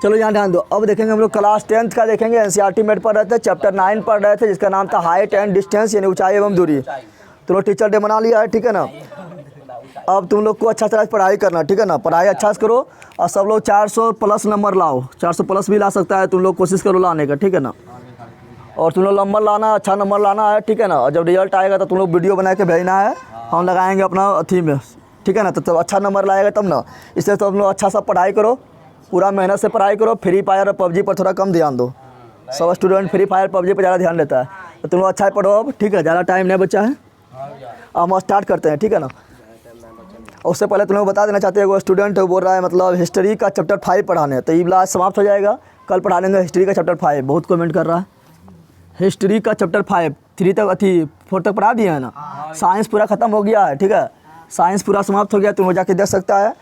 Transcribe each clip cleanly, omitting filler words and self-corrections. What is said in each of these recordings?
चलो यहाँ ध्यान दो। अब देखेंगे हम लोग क्लास 10th का देखेंगे, एनसीईआरटी मेट पढ़ रहे थे, चैप्टर 9 पढ़ रहे थे जिसका नाम था हाइट एंड डिस्टेंस यानी ऊंचाई एवं दूरी। तुम लोग टीचर डे मना लिया है, ठीक है ना। अब तुम लोग को अच्छा तरह से पढ़ाई करना, ठीक है ना। पढ़ाई अच्छा से करो और सब लोग 400 प्लस नंबर लाओ। 400 प्लस भी ला सकता है, तुम लोग कोशिश करो लाने का, ठीक है ना। और तुम लोग नंबर लाना, अच्छा नंबर लाना है, ठीक है ना। और जब रिजल्ट आएगा तो तुम लोग वीडियो बना के भेजना है, हम लगाएंगे अपना अथी में, ठीक है ना। तो अच्छा नंबर लाएगा तब ना। इसलिए तुम लोग अच्छा सा पढ़ाई करो, पूरा मेहनत से पढ़ाई करो। फ्री फायर और पबजी पर थोड़ा कम ध्यान दो। सब स्टूडेंट फ्री फायर पबजी पर ज़्यादा ध्यान देता है, तो तुम लोग अच्छा पढ़ो अब, ठीक है। ज़्यादा टाइम नहीं बचा है, अब हम स्टार्ट करते हैं, ठीक है ना। उससे पहले तुम लोग बता देना चाहते हैं, वो स्टूडेंट बोल रहा है मतलब हिस्ट्री का चैप्टर 5 पढ़ाने, तो ये आज समाप्त हो जाएगा, कल पढ़ा लेंगे हिस्ट्री का चैप्टर 5। बहुत कमेंट कर रहा है हिस्ट्री का चैप्टर 5, 3 तक अथी 4 तक पढ़ा दिया है ना। साइंस पूरा ख़त्म हो गया है, ठीक है। साइंस पूरा समाप्त हो गया, तुम जाके देख सकता है।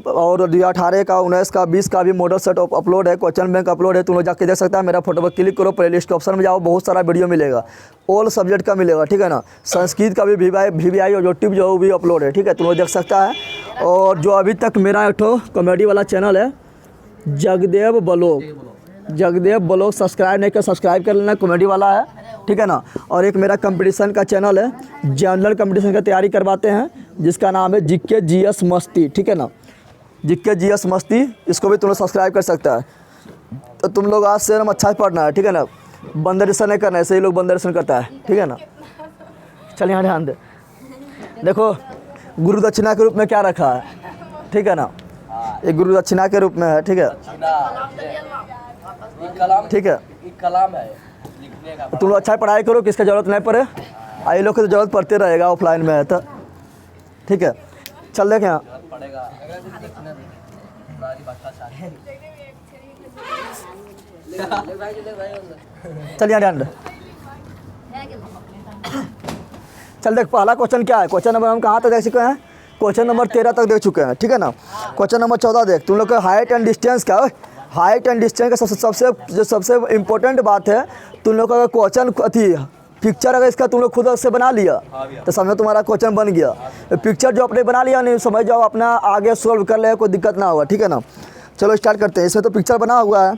और 2018 का 19 का 20 का भी मॉडल सेट अपलोड है, क्वेश्चन बैंक अपलोड है, तुम लोग जाके देख सकता है। मेरा फोटो पर क्लिक करो, प्लेलिस्ट के ऑप्शन में जाओ, बहुत सारा वीडियो मिलेगा, ऑल सब्जेक्ट का मिलेगा, ठीक है ना। संस्कृत का भी VVI और यूट्यूब जो भी अपलोड है, ठीक है, तुम लोग देख सकता है। और जो अभी तक मेरा एक कॉमेडी वाला चैनल है जगदेव ब्लॉग सब्सक्राइब नहीं कर, सब्सक्राइब कर लेना, कॉमेडी वाला है, ठीक है ना। और एक मेरा कंपटीशन का चैनल है, जनरल कंपटीशन की तैयारी करवाते हैं, जिसका नाम है GK GS मस्ती, ठीक है ना। GK GS मस्ती, इसको भी तुम लोग सब्सक्राइब कर सकता है। तो तुम लोग आज से अच्छा से पढ़ना है, ठीक है ना। बंदरिशन नहीं करना है, ऐसे ही लोग बंदरिशन करता है, ठीक है ना। चल यहाँ ध्यान दे, देखो गुरु दक्षिणा के रूप में क्या रखा है, ठीक है ना। ये गुरु दक्षिणा के रूप में है, ठीक है, ठीक है। तुम लोग अच्छा पढ़ाई करो, किसका ज़रूरत नहीं पड़े। आई लोग को तो ज़रूरत पड़ते रहेगा, ऑफलाइन में है तो, ठीक है। चल देखें यहाँ, चल यहाँ ध्यान दे। चल देख पहला क्वेश्चन क्या है। क्वेश्चन नंबर हम कहाँ तक देख चुके हैं, क्वेश्चन नंबर 13 तक देख चुके हैं, ठीक है ना। क्वेश्चन नंबर 14 देख, तुम लोग का हाइट एंड डिस्टेंस क्या है। हाइट एंड डिस्टेंस का सबसे इम्पोर्टेंट बात है, तुम लोग का क्वेश्चन अथी पिक्चर अगर इसका तुम लोग खुद से बना लिया तो समझो तुम्हारा क्वेश्चन बन गया। पिक्चर जो अपने बना लिया नहीं, समझ जाओ अपना आगे सोल्व कर ले, कोई दिक्कत ना होगा, ठीक है ना। चलो स्टार्ट करते हैं। इसमें तो पिक्चर बना हुआ है,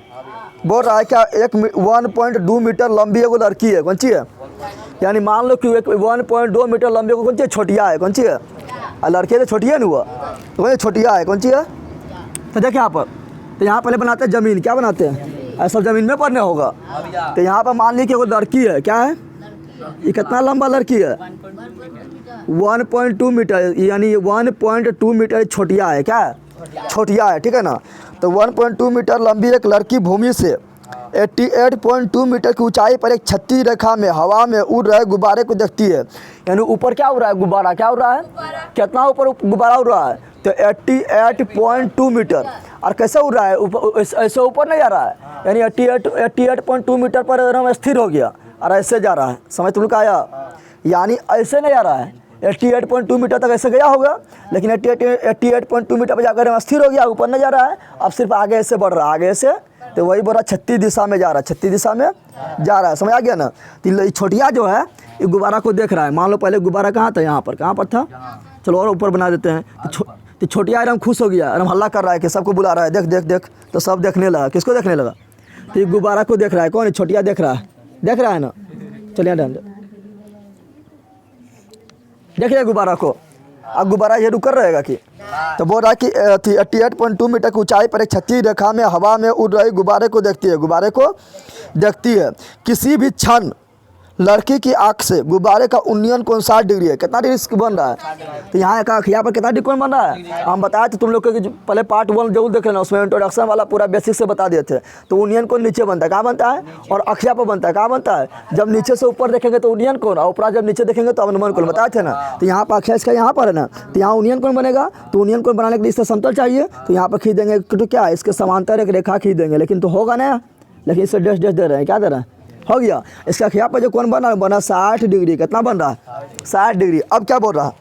बोल रहा है क्या 1.2 मीटर लंबी एगो लड़की है, कौन सी है। यानी मान लो कि 1.2 मीटर लंबी को कौन सी छोटिया है, कौन सी है। और लड़की तो छोटिया नहीं हुआ, तो वही छोटिया है, कौन सी है। तो देखिए यहाँ पर, तो यहाँ पहले बनाते हैं ज़मीन, क्या बनाते हैं, ऐसा ज़मीन में पढ़ने होगा। तो यहाँ पर मान ली कि वो लड़की है, क्या है, ये कितना लंबा लड़की है, 1.2 मीटर, यानी 1.2 मीटर छोटिया है, क्या है, छोटिया है, ठीक है ना। तो 1.2 मीटर लंबी एक लड़की भूमि से 88.2 मीटर की ऊंचाई पर एक क्षैतिज रेखा में हवा में उड़ रहे गुब्बारे को देखती है। यानी ऊपर क्या उड़ रहा है, गुब्बारा, क्या उड़ रहा है, कितना ऊपर गुब्बारा उड़ रहा है, तो 88.2 मीटर। और कैसे उड़ रहा है, ऊपर, ऐसे ऊपर नहीं जा रहा है, यानी 88.2 मीटर पर एकदम स्थिर हो गया और ऐसे जा रहा है, समझ तुम लोग का आया। यानी ऐसे नहीं जा रहा है, 88.2 मीटर तक ऐसे गया होगा, लेकिन 88.2 मीटर पर जाकर स्थिर हो गया, ऊपर नहीं जा रहा है, अब सिर्फ आगे ऐसे बढ़ रहा है, आगे ऐसे। तो वही बोला 36 दिशा में जा रहा है, 36 दिशा में जा रहा है, समझ आ गया ना। तो छोटिया जो है ये गुब्बारा को देख रहा है। मान लो पहले गुब्बारा कहाँ था, यहाँ पर, कहाँ पर था, चलो और ऊपर बना देते हैं। तो छोटिया एकदम खुश हो गया, एकदम हल्ला कर रहा है कि सबको बुला रहा है, देख देख देख। तो सब देखने लगा, किसको देखने लगा, तो ये गुब्बारा को देख रहा है, कौन है, छोटिया देख रहा है ना। चलिए ध्यान दे, देखिए गुब्बारा को। अब गुब्बारा ये रुक कर रहेगा कि, तो बोल रहा है कि 88.2 मीटर की ऊंचाई पर एक क्षैतिज रेखा में हवा में उड़ रही गुब्बारे को देखती है। किसी भी क्षण लड़की की आंख से गुब्बारे का उन्नयन कोण 60 डिग्री है। कितना डिग्री बन रहा है, तो यहाँ पर कितना डिग्री कोण बन रहा है। हम बताए थे तुम लोग को, पहले पार्ट 1 जरूर देख लेना, उसमें इंट्रोडक्शन वाला पूरा बेसिक से बता दिए थे। तो उन्नयन कोण नीचे बनता है, कहाँ बनता है, और अखिया पर बनता है, कहाँ बनता है। जब नीचे से ऊपर देखेंगे तो उन्नयन कोण, और ऊपर जब नीचे देखेंगे तो अनुमान कोण, बताए थे ना। तो यहाँ पर अखिया इसका यहाँ पर है ना, तो यहाँ उन्नयन कोण बनेगा। तो उन्नयन कोण बनाने के लिए इससे समतल चाहिए, तो यहाँ पर खींच देंगे, तो क्या इसके समांतर एक रेखा खींच देंगे, लेकिन तो होगा ना, लेकिन इससे डैश दे रहे हैं, क्या दे रहे हैं, हो गया। इसका खिया पर जो कोण बना 60 डिग्री, कितना बन रहा है, 60 डिग्री। अब क्या बोल रहा है,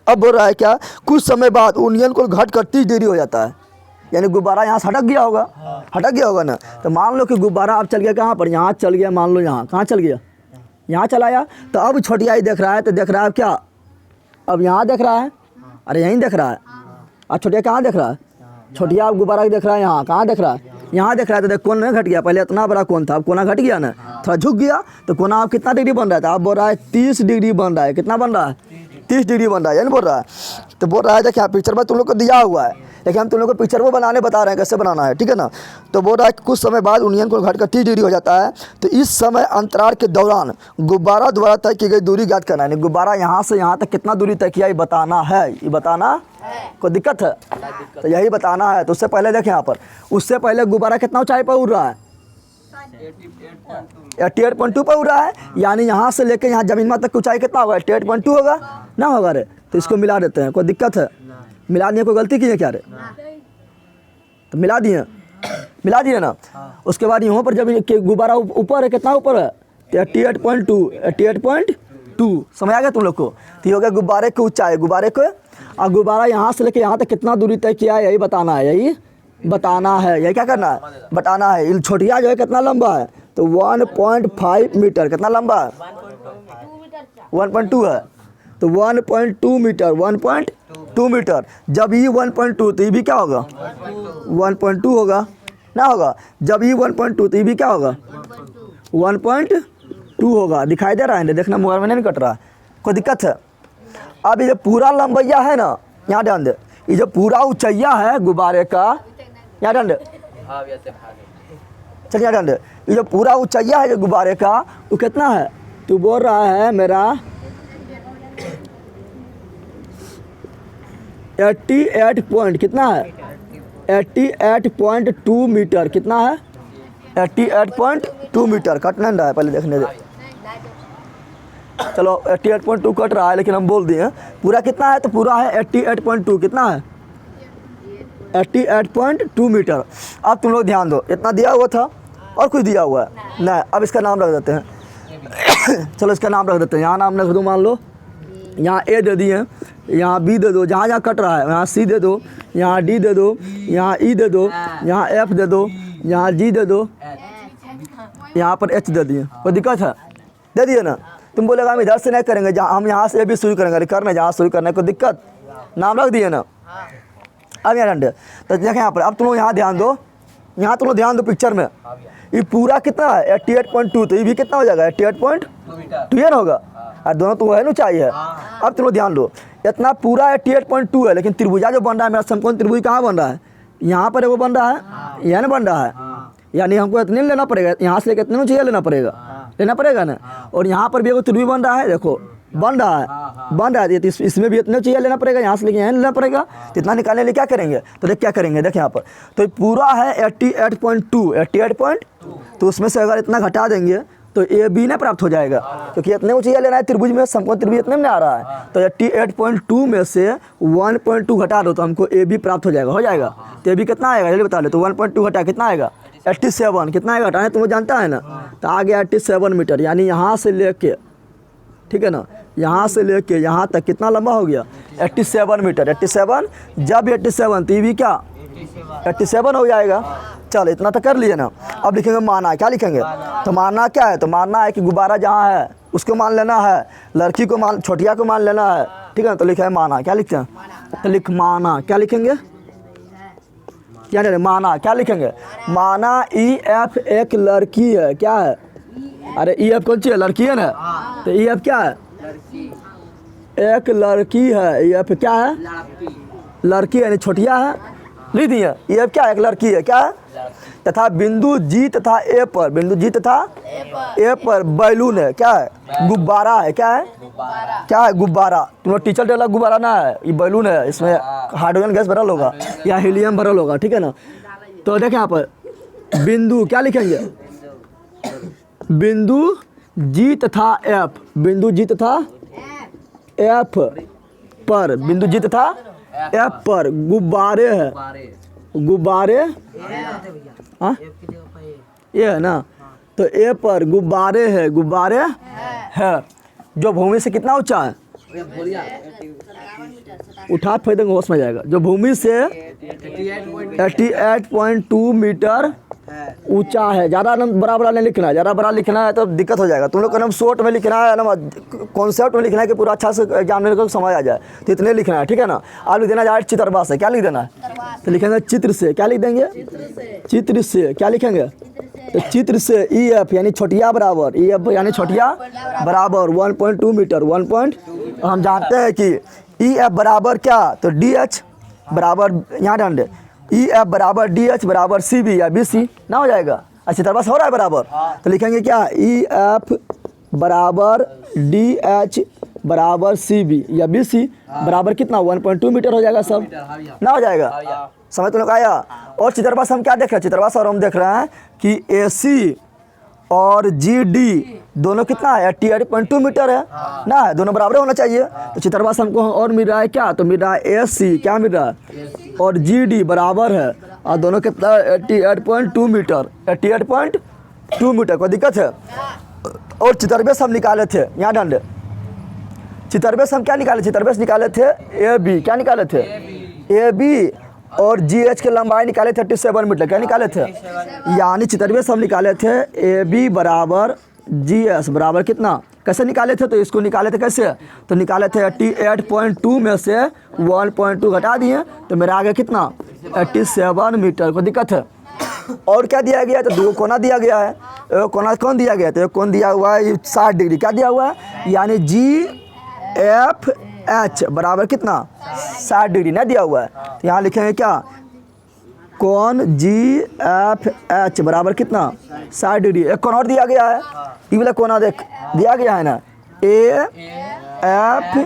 अब बोल रहा है क्या, कुछ समय बाद उन्नयन कोण घट कर 30 डिग्री हो जाता है। यानी गुब्बारा यहाँ से हटक गया होगा ना। तो मान लो कि गुब्बारा अब चल गया कहाँ पर, यहाँ चल गया, मान लो यहाँ, कहाँ चल गया, यहाँ चलाया। तो अब छोटिया ही देख रहा है, तो देख रहा है क्या, अब यहाँ देख रहा है, अरे यहीं देख रहा है। अब छोटिया कहाँ देख रहा है, छोटिया गुब्बारा देख रहा है यहाँ, कहाँ देख रहा है, यहाँ देख रहा है। तो देख कोन नहीं घट गया, पहले इतना बड़ा कोन था, अब कोना घट गया ना, थोड़ा झुक गया। तो कोना अब कितना डिग्री बन रहा था, अब बोल रहा है 30 डिग्री बन रहा है। कितना बन रहा है, 30 डिग्री बन रहा है, यानी बोल रहा है। तो बोल रहा है देखिए पिक्चर में तुम लोग को दिया हुआ है, लेकिन हम तुम लोग को पिक्चर को बनाने बता रहे हैं कैसे बनाना है, ठीक है ना। तो बोल रहा है कि कुछ समय बाद यूनियन कोण घटकर 30 डिग्री हो जाता है। तो इस समय अंतराल के दौरान गुब्बारा द्वारा तय की गई दूरी ज्ञात करना है। गुब्बारा यहाँ से यहाँ तक कितना दूरी तय किया, ये बताना है, ये बताना कोई दिक्कत है, तो यही बताना है। तो उससे पहले देखें यहाँ पर, उससे पहले गुब्बारा कितना ऊंचाई पर उड़ रहा है, 88.2 पर उड़ रहा है। यानी यहाँ से लेकर यहाँ जमीन में तक ऊंचाई कितना होगा, 88.2 होगा ना, होगा रे। तो इसको मिला देते हैं, कोई दिक्कत है, मिला दिए, कोई गलती की है क्या रे, तो मिला दिए ना। उसके बाद यहाँ पर जब गुब्बारा ऊपर है, कितना ऊपर है, 88.2 समझ आ गया तुम लोग को। तो ये हो गया गुब्बारे की ऊंचाई, गुब्बारे को। और गुब्बारा यहाँ से लेके यहाँ तक कितना दूरी तय किया है, यही बताना है, यही बताना है, यही क्या करना है, बताना है। छोटिया जो है कितना लंबा है, तो 1.5 मीटर, कितना लंबा है, 1.2 है, तो 1.2 मीटर, 1.2 मीटर। जब ये 1.2 तो ये भी क्या होगा, 1.2 होगा ना, होगा। जब ये 1.2 तो ये भी क्या होगा, 1.2 होगा। दिखाई दे रहा है, देखना मोबाइल में नहीं कट रहा है, कोई दिक्कत है। अब ये जो पूरा लंबैया है ना, यहाँ ध्यान दे, ये जो पूरा ऊंचाइया है गुब्बारे का, यहाँ ध्यान दे, चलिए ध्यान दे, ये जो पूरा ऊंचाइया है जो गुब्बारे का, वो कितना है, तू बोल रहा है मेरा 88 पॉइंट कितना है, 88.2 मीटर, कितना है, 88.2 मीटर। कटना रहा है, पहले देखने दे, चलो 88.2 कट रहा है, लेकिन हम बोल दिए पूरा कितना है, तो पूरा है 88.2, कितना है, 88.2 मीटर। अब तुम लोग ध्यान दो, इतना दिया हुआ था और कुछ दिया हुआ है नहीं। अब इसका नाम रख देते हैं चलो इसका नाम रख देते हैं, यहाँ नाम रख दो, मान लो यहाँ ए दे दिए, यहाँ बी दे दो, जहाँ जहाँ कट रहा है यहाँ सी दे दो, यहाँ डी दे दो, यहाँ ई दे दो, यहाँ एफ दे दो, यहाँ जी दे दो, यहाँ पर एच दे दिए। कोई दिक्कत है, दे दिए ना। तुम बोलेगा हम इधर से नहीं करेंगे, जहाँ हम यहाँ से भी शुरू करेंगे, करना जहाँ शुरू करना है, कोई दिक्कत, नाम रख दिए ना। अब यहाँ डंडे, तो देखें यहाँ पर, अब तुम लोग यहाँ ध्यान दो, यहाँ तुम लोग ध्यान दो पिक्चर में, ये पूरा कितना है 88.2, तो ये भी कितना हो जाएगा 88.2 ये ना होगा, और दोनों तो वो है ना ऊंचाई है। अब तुम लोग ध्यान दो, इतना पूरा 88.2 है, लेकिन त्रिभुजा जो बन रहा है मेरा समकोण त्रिभुज कहाँ बन रहा है, यहाँ पर वो बन रहा है, यहाँ ना बन रहा है, यानी हमको इतने लेना पड़ेगा, यहाँ से लेकर इतने ऊंचाई लेना पड़ेगा ना। और यहाँ पर भी एगो त्रिभुज बन रहा है, देखो बन रहा है, तो इसमें भी इतने चाहिए लेना पड़ेगा, यहाँ से लेके यहाँ लेना पड़ेगा। तो इतना निकालने के लिए क्या करेंगे, तो देख क्या करेंगे, देख यहाँ पर, तो ये पूरा है 88.2, तो उसमें से अगर इतना घटा देंगे तो ए बी ना प्राप्त हो जाएगा, क्योंकि इतने ऊंचाई लेना है त्रिभुज में, समकोण त्रिभुज इतने में आ रहा है। तो 88.2 में से 1.2 घटा दो तो हमको ए बी प्राप्त हो जाएगा। तो ए बी कितना आएगा जल्दी बता ले, तो 1.2 घटा कितना आएगा 87, कितना आएगा घटाने तुम्हें जानता है ना, तो आ गया 87 मीटर। यानी यहाँ से लेके, ठीक है ना, यहाँ से लेके यहाँ तक कितना लंबा हो गया 87 मीटर, 87। जब 87 तो ये भी क्या 87 हो जाएगा। चल इतना तो कर लिए ना। अब लिखेंगे माना, क्या लिखेंगे, तो मानना क्या है, तो मानना है कि गुब्बारा जहाँ है उसको मान लेना है, लड़की को मान, छोटिया को मान लेना है, ठीक है ना। तो लिखा है माना, क्या लिखते हैं, तो लिख माना, क्या लिखेंगे, क्या नहीं माना, क्या लिखेंगे, माना ई एफ एक लड़की है, क्या है, अरे ई एफ कौन सी है, लड़की है ना, तो ई एफ क्या है, एक लड़की है, ई एफ क्या है, लड़की है, यानी छोटिया है, लिख दिए। ई एफ क्या है, एक लड़की है, क्या है, तथा बिंदु जी तथा ए पर, बिंदु जी तथा ए पर बैलून है, क्या है, गुब्बारा है, क्या है, क्या है, गुब्बारा। तुम लोग टीचर डेला गुब्बारा ना है, ये बैलून है, इसमें हाइड्रोजन गैस भरल होगा या हीलियम भरल होगा, ठीक है ना। तो देखें यहाँ पर बिंदु क्या लिखेंगे, बिंदु जी तथा एफ, बिंदु जी तथा एफ पर, बिंदु जी तथा एफ पर गुब्बारे है, गुब्बारे, हाँ ये है ना, तो ए पर गुब्बारे है, गुब्बारे है, जो भूमि से कितना ऊंचा है, उठा फेंक देंगे होश में जाएगा, जो भूमि से 88.2 मीटर ऊंचा है, ज़्यादा ना बड़ा बड़ा नहीं लिखना है, ज़्यादा बड़ा लिखना है तो दिक्कत हो जाएगा। तुम लोग को ना शॉर्ट में लिखना है ना, कॉन्सेप्ट में लिखना है कि पूरा अच्छा से एग्जामिनर को समझ आ जाए, तो इतने लिखना है, ठीक है ना। आप लिख देना जाए चित्रबा से, क्या लिख देना है, तो लिखेंगे चित्र से, क्या लिख देंगे, चित्र से, क्या लिखेंगे, तो चित्र से ई एफ यानी छोटिया बराबर, ई एफ यानी छोटिया बराबर 1.2 मीटर, 1. हम जानते हैं कि ई एफ बराबर क्या, तो डी एच बराबर, यहाँ ध्यान दे, ई एफ बराबर डी एच बराबर सी बी या बी सी ना हो जाएगा। अच्छा तरह हो रहा है बराबर, तो लिखेंगे क्या, ई एफ बराबर डी एच बराबर सी बी या बी सी बराबर कितना 1.2 मीटर हो जाएगा, सब ना हो जाएगा। समझ तुम लोग आया। और चित्रपास हम क्या देख रहे हैं, चित्रपास और हम देख रहे हैं कि ए सी और जी डी दोनों कितना है, 88.2 मीटर है ना, है दोनों बराबर होना चाहिए। तो चित्रपास हमको और मिल रहा है क्या, तो मिल रहा है ए सी क्या मिल रहा है और जी डी बराबर है, और दोनों कितना 88.2 मीटर, 88.2 मीटर, कोई दिक्कत है। और चित्रबेस हम निकाले थे, यहाँ ध्यान, चित्रबेस हम क्या निकाले, चित्रबेस निकाले थे ए बी, क्या निकाले थे, ए बी और जी एच की लंबाई निकाले 37 मीटर, क्या निकाले थे, यानी चित्रबेस हम निकाले थे ए बी बराबर जी एस बराबर कितना, कैसे निकाले थे, तो इसको निकाले थे कैसे, तो निकाले थे 88.2 में से 1.2 घटा दिए, तो मेरा आ गया कितना 87 मीटर, को दिक्कत है। और क्या दिया गया है, तो दो कोना दिया गया है, कोना कौन दिया गया है, तो कौन दिया हुआ है 60 डिग्री, क्या दिया हुआ है, यानी जी एफ एच बराबर कितना 60 डिग्री ना दिया हुआ है। तो यहाँ लिखेंगे क्या, कौन जी एफ एच बराबर कितना 60 डिग्री। एक कोण और दिया गया है, ये वाला कोना देख दिया गया है ना, ए एफ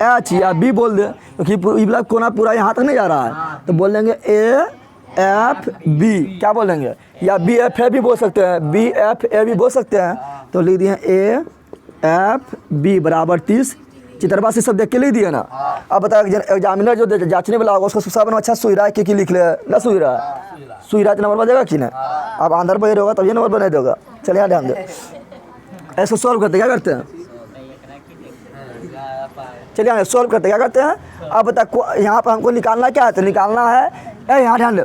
एच या बी बोल दे, क्योंकि ये वाला कोना पूरा यहाँ तक नहीं जा रहा है, तो बोल देंगे ए एफ बी, क्या बोलेंगे, या बी एफ ए भी बोल सकते हैं, बी एफ ए भी बोल सकते हैं। तो लिख दिए ए एफ बी बराबर 30, चित्रपास सब देख के लिख दिए ना। अब बता एग्जामिनर जो जांचने वाला होगा उसको सब अच्छा सुई रहा है कि लिख ले ना, सुई रहा है तो नंबर बनेगा कि ना, अब अंदर बजे होगा तब ये नंबर बना देगा। चलिए यहाँ ध्यान दे, ऐसे सॉल्व करते क्या करते हैं, चलिए यहाँ सॉल्व करते क्या करते हैं। अब बता यहाँ पर हमको निकालना क्या है, तो निकालना है, यहाँ ध्यान दे,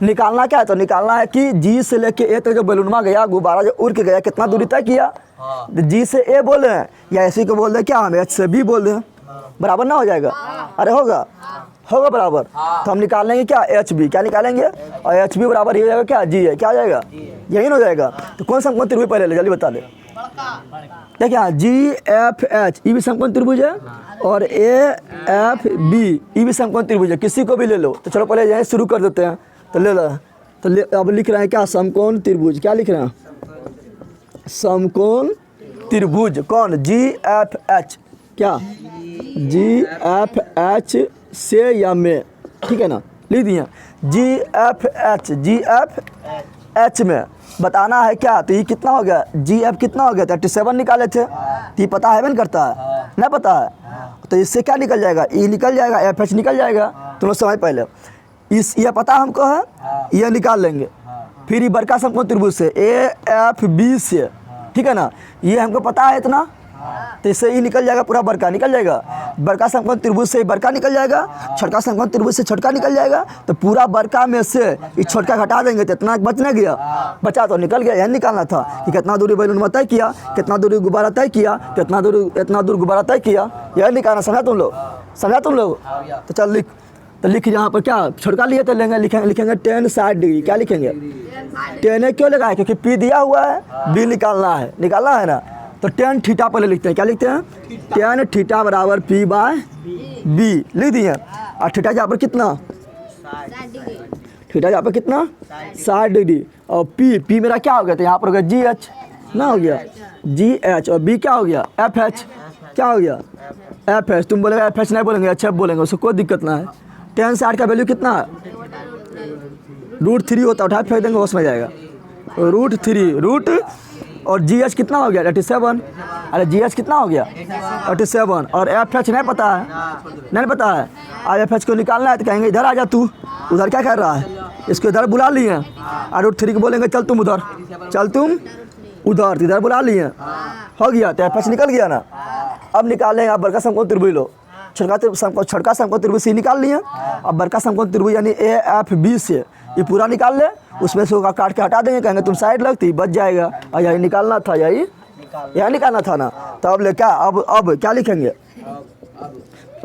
निकालना क्या है, तो निकालना है कि जी से लेके ए तक जो बैलूनमा गया, गुब्बारा जो उड़ के गया, कितना दूरी तय किया, जी से ए बोल रहे हैं या ऐसी को बोल रहे क्या, हम एच से बी बोल रहे हैं, बराबर ना हो जाएगा, अरे होगा बराबर। तो हम निकाल लेंगे क्या, एच बी, क्या निकालेंगे, और एच बी बराबर ये हो जाएगा क्या, जी है, क्या हो जाएगा, यही ना हो जाएगा। तो कौन सा समकोण त्रिभुज पहले ले, जल्दी बता दे, देखिए जी एफ एच ये भी समकोण त्रिभुज है, और ए एफ बी ये भी समकोण त्रिभुज है, किसी को भी ले लो। तो चलो पहले यहीं शुरू कर देते हैं, तो ले लो, तो अब लिख रहे हैं क्या, समकोण त्रिभुज, क्या लिख रहे हैं, समकोण त्रिभुज, कौन, जी एफ एच, क्या जी एफ एच से या में, ठीक है ना, लिख दिए जी एफ एच में बताना है क्या, तो ये कितना हो गया, जी एफ कितना हो गया, 37 निकाले थे, तो ये पता है नहीं करता है ना, पता है, तो इससे क्या निकल जाएगा, ई निकल जाएगा, एफ एच निकल जाएगा। तुम लोग समझ पहले इस, ये पता हमको है, ये निकाल लेंगे। फिर ये बड़का समकोण त्रिभुज से ए एफ बी से, ठीक है ना, ये हमको पता है इतना, तो इससे ये निकल जाएगा, पूरा बड़का निकल जाएगा, बड़का समकोण त्रिभुज से बड़का निकल जाएगा, छोटका समकोण त्रिभुज से छोटका निकल जाएगा, तो पूरा बड़का में से ये छोटका घटा देंगे तो इतना बच नहीं गया, बचा तो निकल गया। यह निकालना था कि कितना दूरी बैलून तय किया, कितना दूरी गुब्बारा तय किया, कितना दूर गुब्बारा तय किया, यह निकालना। समझा तुम लोग, तो चल लिख, तो लिख यहाँ पर क्या, छोटका लिए तो लेंगे, लिखेंगे 10 60 डिग्री, क्या लिखेंगे 10 क्यों लगाए, क्योंकि पी दिया हुआ है, बी निकालना है ना, तो 10 थीटा पहले लिखते हैं, क्या लिखते हैं 10 थीटा बराबर पी बाय बी, लिख दिए। और थीटा यहाँ पर कितना, थीटा यहाँ पर कितना 60 डिग्री, और पी मेरा क्या हो गया, तो यहाँ पर हो गया जी एच ना, हो गया जी एच, और बी क्या हो गया एफ एच, क्या हो गया एफ एच। तुम बोलेगा एफ एच नहीं बोलेंगे, अच्छा बोलेंगे, उसको कोई दिक्कत ना है। 10 60 का वैल्यू कितना है, √3 होता है, उठा फेंक देंगे उसमें जाएगा, √3 और जी एच कितना हो गया 87, अरे जी एच कितना हो गया 87, और एफ एच नहीं पता है, अब एफ एच को निकालना है, तो कहेंगे इधर आ जा, तू उधर क्या कर रहा है, इसको इधर बुला लिए, और √3 को बोलेंगे चल तुम उधर, इधर बुला लिए, हो गया, तो एफ एच निकल गया ना। अब निकालेंगे, आप बड़का समकोण त्रिभुज लो, छोटका समकोण त्रिभुज से निकाल लिए, अब बड़का समकोण त्रिभुज यानी ए एफ बी से ये पूरा निकाल ले, उसमें से काट के हटा देंगे, कहेंगे तुम साइड लगती, बच जाएगा। और यही निकालना था, यही निकालना था ना। तो अब ले क्या, अब क्या लिखेंगे,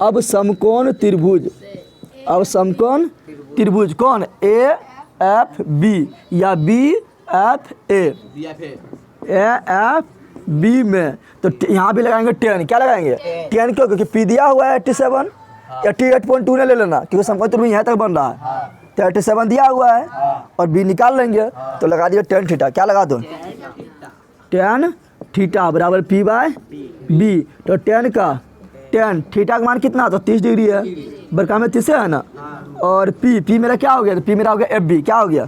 अब समकोण त्रिभुज, अब समकोण त्रिभुज कौन, ए एफ बी या B F A F B में, तो यहाँ भी लगाएंगे 10, क्या लगाएंगे 10, क्यों, क्योंकि पी दिया हुआ है 87, 88.2 ने ले लेना, क्योंकि समकोण त्रिभुज यहाँ तक बन रहा है, तो 87 दिया हुआ है, और बी निकाल लेंगे, तो लगा दिए tan थीटा, क्या लगा दो tan थीटा बराबर पी बाय बी। तो tan थीटा का मान कितना, तो 30 डिग्री है, बरका में 30 है ना, और पी मेरा क्या हो गया, तो पी मेरा हो गया एफ बी, क्या हो गया,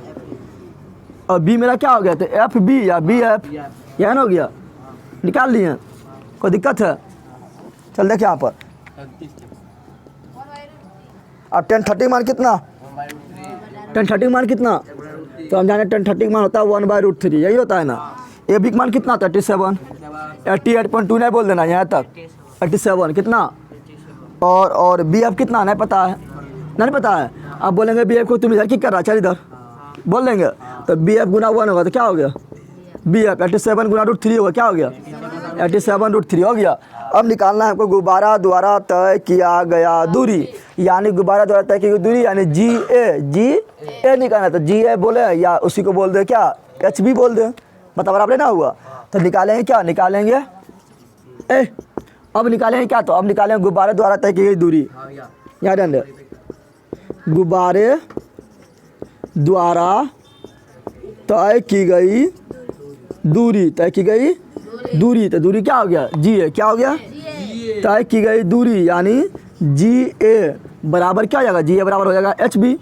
और बी मेरा क्या हो गया, तो एफ बी या बी एफ, यह ना हो गया, निकाल लिए, कोई दिक्कत है। चल देख यहाँ पर, अब tan 30 मान कितना, tan 30 मान कितना, तो हम जाने tan 30 मान होता है 1/√3, यही होता है ना। ए बी का मान कितना, 37, 88.2 नहीं बोल देना यहाँ तक, 87 कितना, और बी एफ कितना नहीं पता है, नहीं पता है। अब बोलेंगे बी एफ को तुम इधर की कर रहा, चल इधर बोल देंगे, तो बी एफ गुना 1 होगा, तो क्या हो गया, बी एफ 87 गुना √3 होगा, क्या हो गया 87√3 हो गया। अब निकालना है हमको गुब्बारा द्वारा तय किया गया दूरी, यानी गुब्बारा द्वारा तय की गई दूरी यानी जी ए निकालना, तो जी ए बोले या उसी को बोल दे क्या, एच बी बोल दे, मतलब बराबर ना हुआ। तो निकालेंगे क्या, निकालेंगे अब निकालेंगे क्या, तो अब निकालेंगे गुब्बारे द्वारा तय की गई दूरी, यहाँ ध्यान, गुब्बारे द्वारा तय की गई दूरी, तय की गई दूरी, तो दूरी क्या हो गया, जी ए, क्या हो गया, तय की गई दूरी यानी जी ए बराबर क्या हो जाएगा, जी ए बराबर हो जाएगा एच बी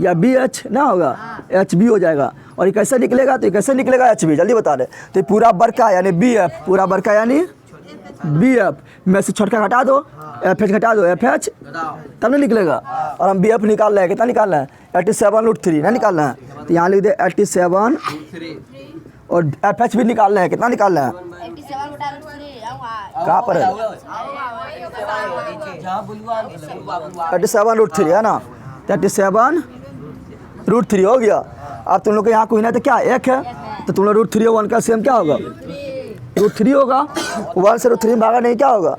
या बी एच ना होगा, एच बी हो जाएगा। और ये कैसे निकलेगा, तो ये कैसे निकलेगा एच बी, जल्दी बता दे। तो पूरा बरका यानी बी एफ, पूरा बरका यानी बी एफ में से छोटका घटा दो, एफ एच घटा दो, एफ एच तब नहीं निकलेगा। और हम बी एफ निकाल रहे हैं, कितना निकालना है 87√3 ना निकालना है, तो यहाँ लिख दे 87, और एफ एच भी निकालना है, कितना निकालना है, कहाँ पर है 87√3 है ना, 87√3 हो गया। अब तुम लोग के यहाँ कोई ना तो क्या एक है, तो तुम लोग √3 और 1 का सेम क्या होगा, √3 होगा, 1 से √3 भागा नहीं क्या होगा,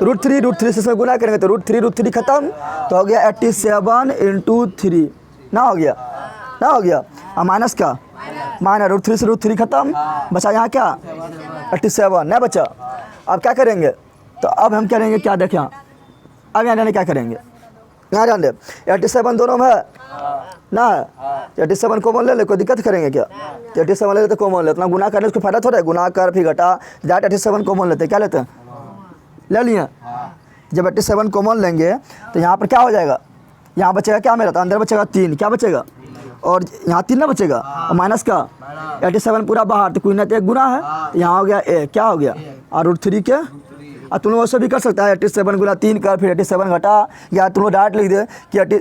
√3 से इसमें गुना करेंगे तो √3 खत्म, तो हो गया 87 × 3 ना हो गया, ना हो गया। अब माइनस का माइनस √3 से √3 खत्म, बचा यहाँ क्या 87 नहीं बचा। अब क्या करेंगे, तो अब हम करेंगे क्या, देखें अब यहाँ जाने क्या करेंगे, यहाँ जान दे 87 दोनों में है ना, 87 कॉमन ले ले, कोई दिक्कत करेंगे क्या, 87 ले लेते कॉमन ले, इतना गुना करने उसको फायदा थोड़ा है, गुना कर फिर घटा, डायरेक्ट 87 कॉमन लेते, क्या लेते हैं, ले लिए। जब 87 कॉमन लेंगे तो यहाँ पर क्या हो जाएगा, यहाँ बचेगा क्या मेरा, तो अंदर बचेगा 3, क्या बचेगा, और यहाँ 3 ना बचेगा, और माइनस का 87 पूरा बाहर, तो कोई ना तो एक गुना है, तो यहाँ हो गया ए, क्या हो गया, और √3 के, और तुम लोग वैसे भी कर सकता है 87 गुना 3 कर फिर 87 घटा, या तुम लोग डायरेक्ट लिख दे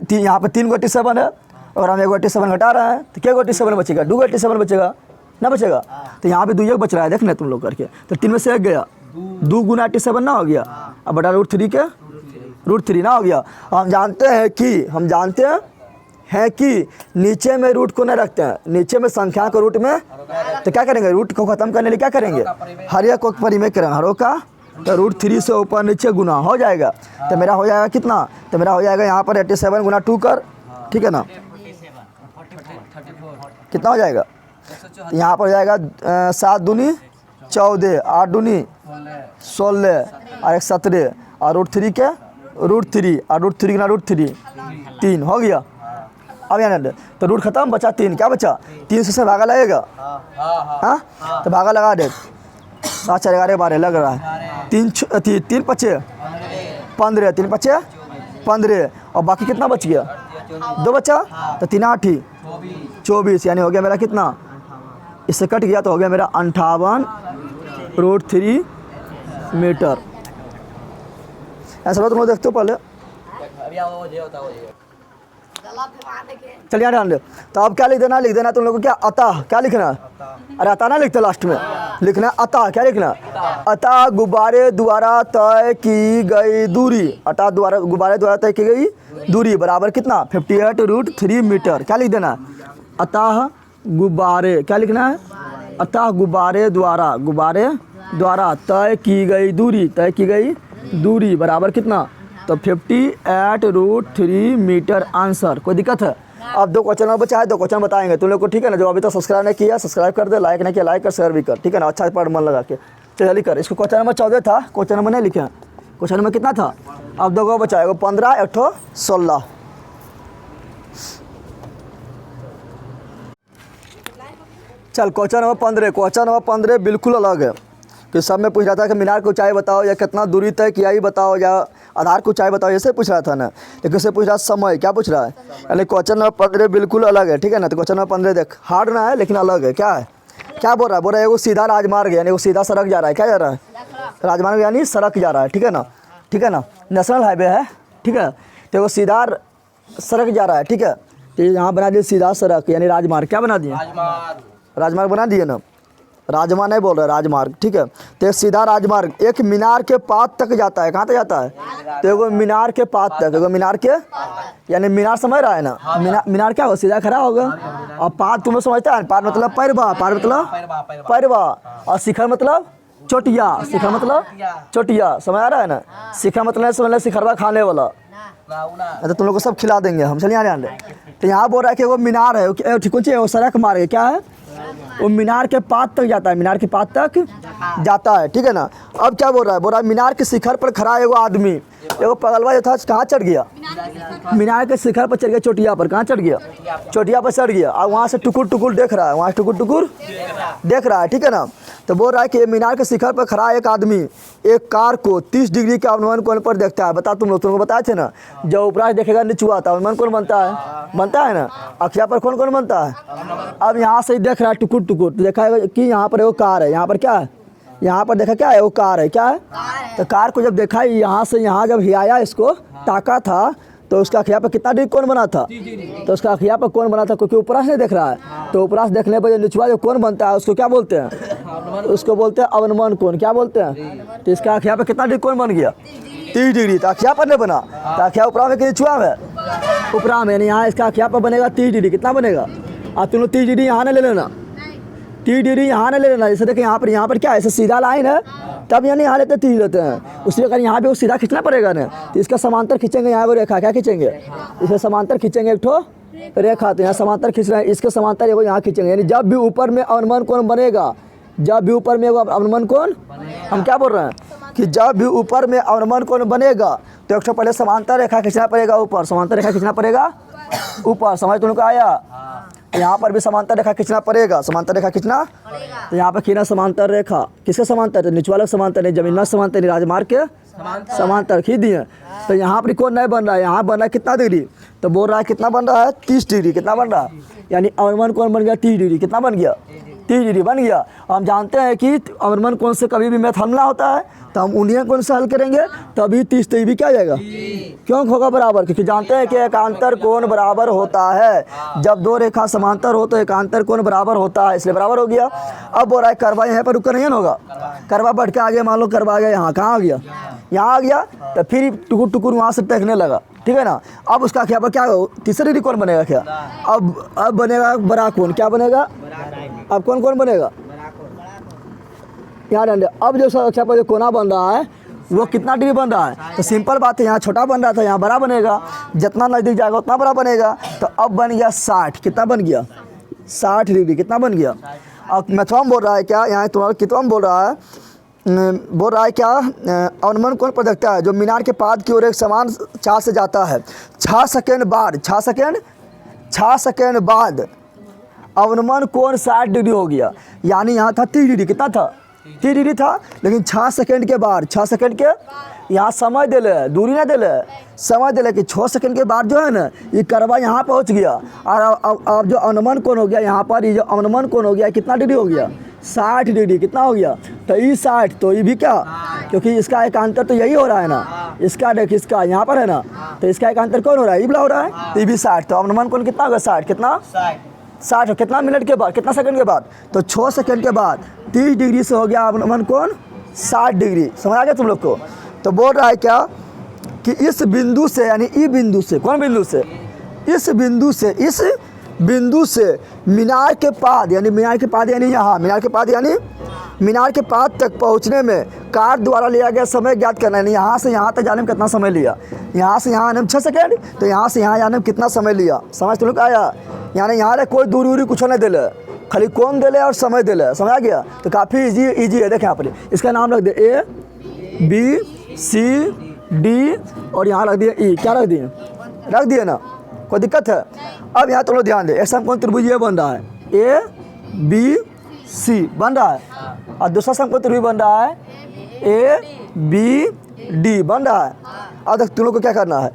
कि यहाँ पर 3 गो 87 है और हम 1 87 घटा रहे हैं, तो क्या 87 बचेगा, 2 87 बचेगा ना बचेगा, तो यहाँ पे 2 बच रहा है, देखना तुम लोग करके, तो 3 में से 1 गया, 2 गुना 87 ना हो गया, अब बटा √3 के √3 ना हो गया। हम जानते हैं कि नीचे में रूट को नहीं रखते हैं, नीचे में संख्या को रूट में, तो क्या करेंगे, रूट को खत्म करने लिए क्या करेंगे, हर एक को परिमेय करेंगे, हरों का, तो √3 से ऊपर नीचे गुना हो जाएगा, तो मेरा हो जाएगा कितना, तो मेरा हो जाएगा यहाँ पर 87 गुना 2 कर, ठीक है ना, कितना हो जाएगा, यहाँ पर हो जाएगा 7 दूनी 14, 8 दूनी 16 और 1 17, और √3 के √3 और √3 गुना √3 3 हो गया। अब यहाँ तो रूट खत्म, बचा 3, क्या बचा 3 से भागा लगेगा, हाँ तो भागा लगा दे, 7 4 11 12 लग रहा है, 3 5 15, 3 5 15, और बाकी कितना बच गया, 2 बचा, तो 3 8 24, यानी हो गया मेरा कितना, इससे कट गया तो हो गया मेरा 58√3 मीटर। ऐसा तुम लोग देखते हो पहले, चलिए ध्यान दे। तो अब क्या लिख देना तुम लोग को, क्या अतः, क्या लिखना है, अरे अतः ना लिखते लास्ट में, लिखना है अतः, क्या लिखना है? अतः गुब्बारे द्वारा तय की गई दूरी, अतः गुब्बारे द्वारा तय की गई दूरी बराबर कितना? 58√3 मीटर। क्या लिख देना? अतः गुब्बारे, क्या लिखना है? अतः गुब्बारे द्वारा तय की गई दूरी बराबर कितना? तो 58√3 मीटर आंसर। कोई दिक्कत है? अब 2 क्वेश्चन और बचा है, 2 क्वेश्चन बताएंगे तुम लोग को, ठीक है ना? जो अभी तक सब्सक्राइब नहीं किया सब्सक्राइब कर दे, लाइक नहीं किया लाइक कर, शेयर भी कर, ठीक है ना? अच्छा पढ़ मन लगा के, चलिए कर। इसको क्वेश्चन नंबर 14 था, क्वेश्चन नंबर नहीं लिखे, क्वेश्चन नंबर कितना था? अब 2 बचा है, 15 एक 16। चल क्वेश्चन नंबर 15 बिल्कुल अलग है। कि सब में पूछ रहा था कि मीनार की ऊंचाई बताओ, या कितना दूरी तय किया ही बताओ, या आधार की ऊंचाई बताओ, ऐसे पूछ रहा था ना। लेकिन इससे पूछ रहा समय, क्या पूछ रहा है? यानी क्वेश्चन नंबर 15 बिल्कुल अलग है, ठीक है ना? तो क्वेश्चन नंबर 15 देख, हार्ड ना है लेकिन अलग है। क्या है? क्या बोल रहा है? एगो सीधा राजमार्ग यानी वो सीधा सड़क जा रहा है। क्या जा रहा है? राजमार्ग यानी सड़क जा रहा है, ठीक है ना? ठीक है ना? नेशनल हाईवे है, ठीक है? तो वो सीधा सड़क जा रहा है, ठीक है? तो यहाँ बना दिए सीधा सड़क यानी राजमार्ग। क्या बना दिए? राजमार्ग बना दिए ना, राजमार्ग नहीं बोल रहे, राजमार्ग, ठीक है? तो एक सीधा राजमार्ग एक मीनार के पात तक जाता है। कहाँ तक जाता है? तो एगो मीनार के पात तक, एगो मीनार के यानी मीनार समझ रहा है ना? मीनार क्या होगा? सीधा खड़ा होगा। और पात तुम्हें समझता है? पात मतलब पैरवा, पात मतलब पैरवा, और शिखर मतलब चोटिया, शिखर मतलब चोटिया, समझ आ रहा है ना? शिखर मतलब समझ शिखरवा खाने वाला। तो तुम लोग को सब खिला देंगे हम, चलिए आने। तो यहाँ बोल रहा है कि वो मीनार है, ठीक है? वो सड़क मार्ग है, क्या है? वो मीनार के पात तक जाता है, मीनार के पात तक जाता है, ठीक है ना? अब क्या बोल रहा है? बोल रहा है मीनार के शिखर पर खड़ा एगो आदमी, एगो पगलवा जो था कहाँ चढ़ गया? मीनार के शिखर पर चढ़ गया, चोटिया पर। कहाँ चढ़ गया? चोटिया पर चढ़ गया, और वहाँ से टुकुर टुकुर देख रहा है, वहाँ टुकुर टुकुर देख रहा है, ठीक है ना? तो बोल रहा है कि मीनार के शिखर पर खड़ा एक आदमी एक कार को 30 डिग्री के अवनमन कोण पर देखता है। बता तुमको बताए थे ना, जब ऊपर देखेगा नीचुआ था अवनमन कोण बनता है ना? अखिया पर कौन कौन बनता है? अब यहाँ से देख रहा है टुकुर टुकुर, तो देखा है कि यहाँ पर वो कार है, यहाँ पर क्या है? यहाँ पर देखा क्या है? वो कार है, क्या है? तो कार को जब देखा यहाँ से यहाँ जब हिलाया इसको ताका था, तो उसका अखिया पर कितना डिग्री कौन बना था? तो उसका अखिया पर कौन बना था? क्योंकि ऊपर से देख रहा है, तो ऊपर से देखने पर जो निचुआ जो कौन बनता है उसको क्या बोलते हैं? उसको बोलते हैं अवनमन कोण। क्या बोलते हैं? तो इसका अखिया पर कितना डिग्री कौन बन गया? 30 डिग्री। तो अखिया पर नहीं बना, तो अखिया ऊपरा में कि निचुआ में? ऊपरा में, यानी यहाँ इसका अखिया पर बनेगा 30 डिग्री। कितना बनेगा? अब तुम लोग 30 डिग्री यहाँ नहीं ले लेना, 30 डिग्री यहाँ नहीं ले लेना। जैसे देखिए यहाँ पर क्या है? ऐसे सीधा लाइन है, तब यानी यहाँ लेते 30 लेते हैं। उसी प्रकार यहाँ पे वो सीधा खींचना पड़ेगा ना, तो इसका समांतर खींचेंगे यहाँ को रेखा। क्या खींचेंगे? इसका समांतर खींचेंगे एक ठो रेखा। तो यहाँ समांतर खींच रहे हैं, इसके समांतर एगो यहाँ खींचेंगे। यानी जब भी ऊपर में अवनमन कोण बनेगा, जब भी ऊपर में अवनमन कोण, हम क्या बोल रहे हैं कि जब भी ऊपर में अवनमन कोण बनेगा तो एक ठो पहले समांतर रेखा खींचना पड़ेगा ऊपर, समांतर रेखा खींचना पड़ेगा ऊपर। समझ तुमको आया? यहाँ पर भी समांतर रेखा खींचना पड़ेगा, समांतर रेखा खींचना। तो यहाँ पर खींचना समांतर रेखा, किसके समांतर? तो नीचे वाला समांतर नहीं, जमीन में समांतर नहीं, राजमार्ग के समांतर खींच दिए। तो यहाँ पर कौन नहीं बन रहा है? यहाँ बन रहा है कितना डिग्री? तो बोल रहा है कितना बन रहा है? 30 डिग्री। कितना बन रहा है? यानी अवनमन कोण बन गया 30 डिग्री। कितना बन गया? 30 डिग्री बन गया। हम जानते हैं कि अवनमन कोण से कभी भी मैथ हल ना होता है, तो हम उन्हीं कोण से हल करेंगे, तभी 30 भी क्या जाएगा? क्यों होगा बराबर? क्योंकि जानते हैं कि एकांतर कोण बराबर होता है। जब 2 रेखा समांतर हो तो एकांतर कोण बराबर होता है, इसलिए बराबर हो गया। अब बोल रहा है करवा यहाँ पर रुका नहीं होगा, करवा बढ़ के आगे, मान लो करवा आ गया यहाँ, कहाँ आ गया? यहाँ आ गया। तो फिर टुकुर टुकुर वहाँ से देखने लगा, ठीक है ना? अब उसका क्या पर क्या तीसरी डिग्री कौन बनेगा? क्या अब बनेगा बड़ा कोण। क्या बनेगा? अब कौन कौन बनेगा? यहाँ अब जो अक्षा पर जो कोना बन रहा है वो कितना डिग्री बन रहा है? तो सिंपल बात है, यहाँ छोटा बन रहा था, यहाँ बड़ा बनेगा। जितना नज़दीक जाएगा उतना बड़ा बनेगा। तो अब बन गया 60। कितना बन गया? 60 डिग्री। कितना बन गया? अब मैथवा बोल रहा है क्या? यहाँ तुम्हारा कितना बोल रहा है? बोल रहा है क्या? अवनमन कोण पर देखता है जो मीनार के पाद की ओर एक समान चाल से जाता है। 6 सेकेंड बाद अवनमन कोण 60 डिग्री हो गया। यानी यहाँ था 30 डिग्री। कितना था? 30 डिग्री था। लेकिन 6 सेकेंड के बाद, 6 सेकेंड के यहाँ समय दे ले, दूरी ना दे ले, समय दे ले कि 6 सेकेंड के बाद जो है ना ये करवा यहाँ पहुँच गया। और अब जो अवनमन कोण हो गया यहाँ पर, ये जो अवनमन कोण हो गया कितना डिग्री हो गया? 60 डिग्री। कितना हो गया? तो ये 60, तो ये भी क्या? क्योंकि इसका एकांतर तो यही हो रहा है ना, इसका देख, इसका यहाँ पर है ना, तो इसका एकांतर कौन हो रहा है? ये वाला हो रहा है। तो ये भी 60। तो अवनमन कोण कितना होगा? 60। कितना? 60 कितना मिनट के बाद, कितना सेकंड के बाद, तो 6 सेकंड के बाद 30 डिग्री से हो गया अवनमन कोण 60 डिग्री। समझ आ गया तुम लोग को। तो बोल रहा है क्या कि इस बिंदु से यानी ई बिंदु से, कौन बिंदु से, इस बिंदु से मीनार के पाद यानी यहाँ मीनार के पाद तक पहुँचने में कार द्वारा लिया गया समय ज्ञात करना है। यहाँ से यहाँ तक जाने में कितना समय लिया, यहाँ से यहाँ आने में 6 सेकंड, तो यहाँ से यहाँ जाने में कितना समय लिया। समझ तुम लोग आया। यानी यहाँ रे कोई दूरी कुछ नहीं दिले, खाली कौन दिले और समय दिले। समझ आ गया। तो काफ़ी इजी है। देखें यहाँ पर इसका नाम रख दे A B C D और यहाँ रख दिए E। क्या रख दिए ना, कोई दिक्कत है। अब यहाँ तुम लोग ध्यान दे, एक समकोण त्रिभुज ये बन रहा है A B C बन रहा है, और दूसरा समकोण त्रिभुज बन रहा है A B D बन रहा है। अब तक तुम लोग को क्या करना है,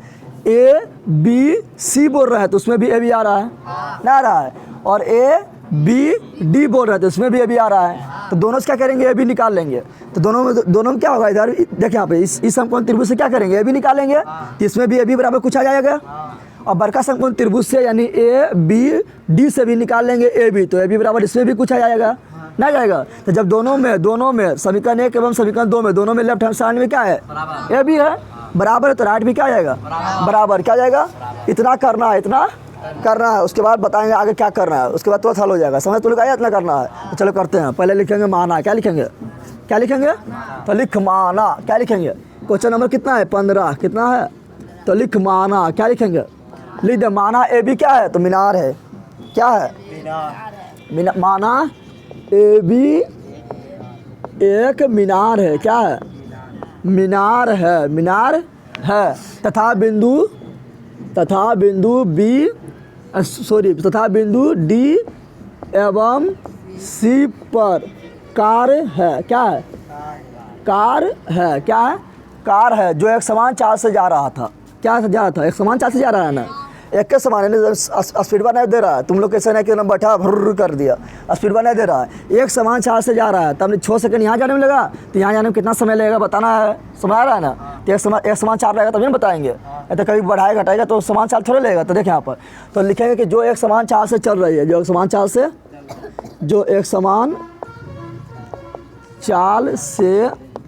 A B C बोल रहे हैं तो उसमें भी A B आ रहा है ना, आ रहा है, और A B D बोल रहे थे उसमें भी A B आ रहा है। तो दोनों से क्या करेंगे, A B निकाल लेंगे। तो दोनों में क्या होगा, इधर देखिए यहाँ पे इस समकोण त्रिभुज से क्या करेंगे, A B निकालेंगे, तो इसमें भी A B बराबर कुछ आ जाएगा। और बड़का समकोण त्रिभुज से यानी A B D से भी निकाल लेंगे A B, तो A B बराबर इसमें भी कुछ आ जाएगा ना जाएगा। तो जब दोनों में समीकरण 1 एवं समीकरण 2 में दोनों में लेफ्ट हैंड साइड में क्या है, A B है, बराबर है, तो राइट भी क्या जाएगा, बराबर क्या जाएगा। इतना करना है, उसके बाद बताएंगे आगे क्या करना है, उसके बाद तो हल हो जाएगा। समझ तो लोग आया इतना करना है। तो चलो करते हैं। पहले लिखेंगे माना, क्या लिखेंगे, तो लिख माना, क्या लिखेंगे, क्वेश्चन नंबर कितना है 15, कितना है, तो लिख माना, क्या लिखेंगे, लिख दे माना A B क्या है, तो मीनार है, क्या है, माना A B एक मीनार है, क्या है, मीनार है, तथा बिंदु D एवं C पर कार है, क्या है, कार है जो एक समान चाल से जा रहा था, एक समान चाल से जा रहा है ना, एक के समान स्पीड पर नहीं दे रहा है। तुम लोग कैसे नहीं कि बैठा भर कर दिया, स्पीड पर नहीं दे रहा है, एक समान चाल से जा रहा है। तब 6 सेकंड यहाँ जाने में लगा, तो यहाँ जाने में कितना समय लगेगा बताना है। समझ आ रहा है ना। तो एक समान चाल रहेगा तभी बताएंगे, तो कभी बढ़ाएगा घटाएगा तो समान चाल थोड़े लगेगा। तो देखें यहाँ पर तो लिखेंगे कि जो एक समान चाल से चल रही है, जो एक समान चाल से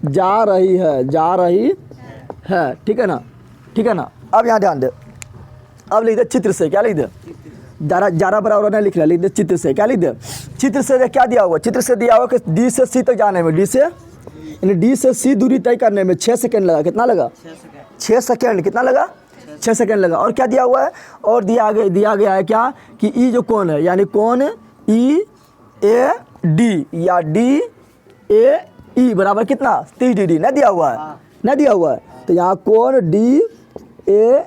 जा रही है, ठीक है ना। अब यहाँ ध्यान दे, अब लिख दे चित्र से, क्या लिख दे, ज़्यादा बराबर नहीं लिख रहा, लिख दे चित्र से, क्या लिख दे, चित्र से क्या दिया हुआ, चित्र से दिया हुआ कि D से C तक जाने में, D से C दूरी तय करने में 6 सेकंड लगा। कितना लगा, 6 सेकंड, कितना लगा, 6 सेकंड लगा। और क्या दिया हुआ है, और दिया गया है क्या कि E जो कोण है यानी कोण EAD या DAE बराबर कितना 30 डिग्री नहीं दिया हुआ है, तो यहाँ कोण DAE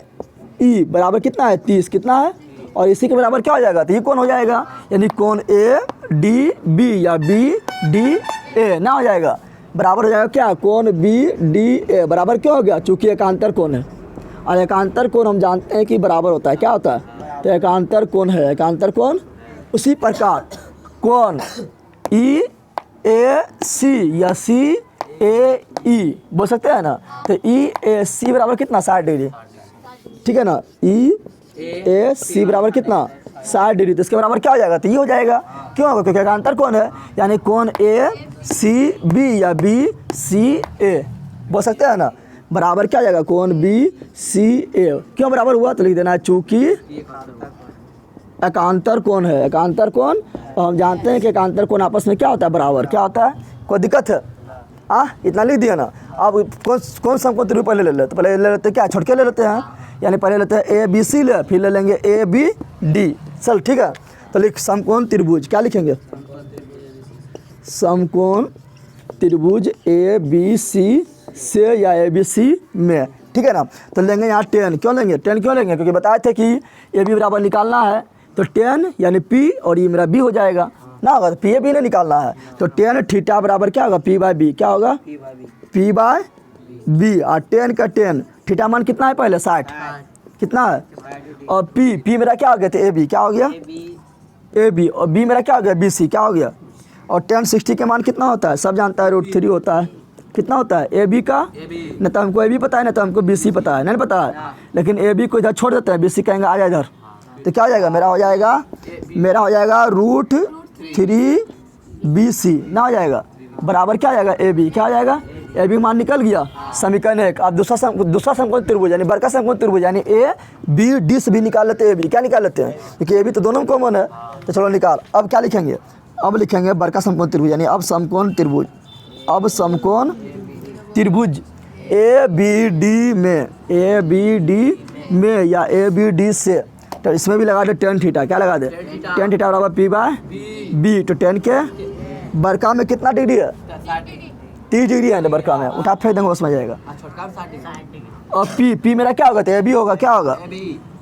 बराबर कितना है 30, कितना है, और इसी के बराबर क्या हो जाएगा, तो ये कौन हो जाएगा, यानी कोण ADB या BDA ना हो जाएगा, बराबर हो जाएगा क्या, कोण BDA बराबर क्या हो गया, चूंकि एकांतर कोण है, और एकांतर कोण हम जानते हैं कि बराबर होता है, क्या होता है, तो एकांतर कोण है, एकांतर कोण। उसी प्रकार कोण EAC या CAE बोल सकते हैं ना, तो EAC बराबर कितना 60 डिग्री, ठीक है ना, EAC बराबर कितना 60 डिग्री, तो इसके बराबर क्या हो जाएगा, तो ये हो जाएगा। क्यों होगा, क्योंकि एकांतर कोण है, यानी कोण ACB या BCA बोल सकते हैं ना, बराबर क्या हो जाएगा, कोण BCA। क्यों बराबर हुआ, तो लिख देना है चूंकि एकांतर कोण है, एकांतर कोण, और हम जानते हैं कि एकांतर कोण आपस में क्या होता है, बराबर क्या होता है। कोई दिक्कत है, इतना लिख दिया ना। अब कौन समकोण त्रिभुज पहले ले लेते, तो पहले ले लेते क्या, छोड़ के ले लेते हैं, यानी पहले लेते हैं ABC ले, फिर ले लेंगे ABD। चल ठीक है, तो लिख समकोण त्रिभुज, क्या लिखेंगे, समकोण त्रिभुज ABC से या ABC में, ठीक है ना। तो लेंगे यहाँ 10, क्यों लेंगे 10 क्यों लेंगे, क्योंकि बताए थे कि AB बराबर निकालना है, तो 10 यानी P और ये मेरा B हो जाएगा ना, होगा तो PAB ने निकालना है, तो 10 थीटा बराबर क्या होगा, P/B, क्या होगा P/B, और 10 का 10 थीटा मान कितना है पहले 60, कितना है, और P मेरा क्या हो गया, तो AB क्या हो गया, AB, और B मेरा क्या हो गया, BC क्या हो गया, और 10 60 के मान कितना होता है, सब जानता है, √3 होता है, कितना होता है AB का, न तो हमको AB पता है, न तो हमको BC पता है, नहीं पता है, लेकिन AB को इधर छोड़ देते हैं, BC कहेंगे आ जा इधर, तो क्या हो जाएगा, मेरा हो जाएगा √3BC ना हो जाएगा, बराबर क्या आ जाएगा AB, क्या आ जाएगा AB मान निकल गया। समीकरण 1। अब दूसरा समकोण त्रिभुज यानी बड़का समकोण त्रिभुज यानी ABD से भी निकाल लेते हैं AB, क्या निकाल लेते हैं क्योंकि AB तो दोनों में कॉमन है। तो चलो निकाल। अब क्या लिखेंगे, अब लिखेंगे बड़का समकोण त्रिभुज यानी अब समकोण त्रिभुज ABD में या ABD से, तो इसमें भी लगा दे tan थीटा, क्या लगा दे tan थीटा बराबर P/B। तो tan के बड़का में कितना डिग्री है, 30 डिग्री है बड़का में, उठा फेंक देंगे उसमें जाएगा। और P मेरा क्या होगा, तो AB होगा, क्या होगा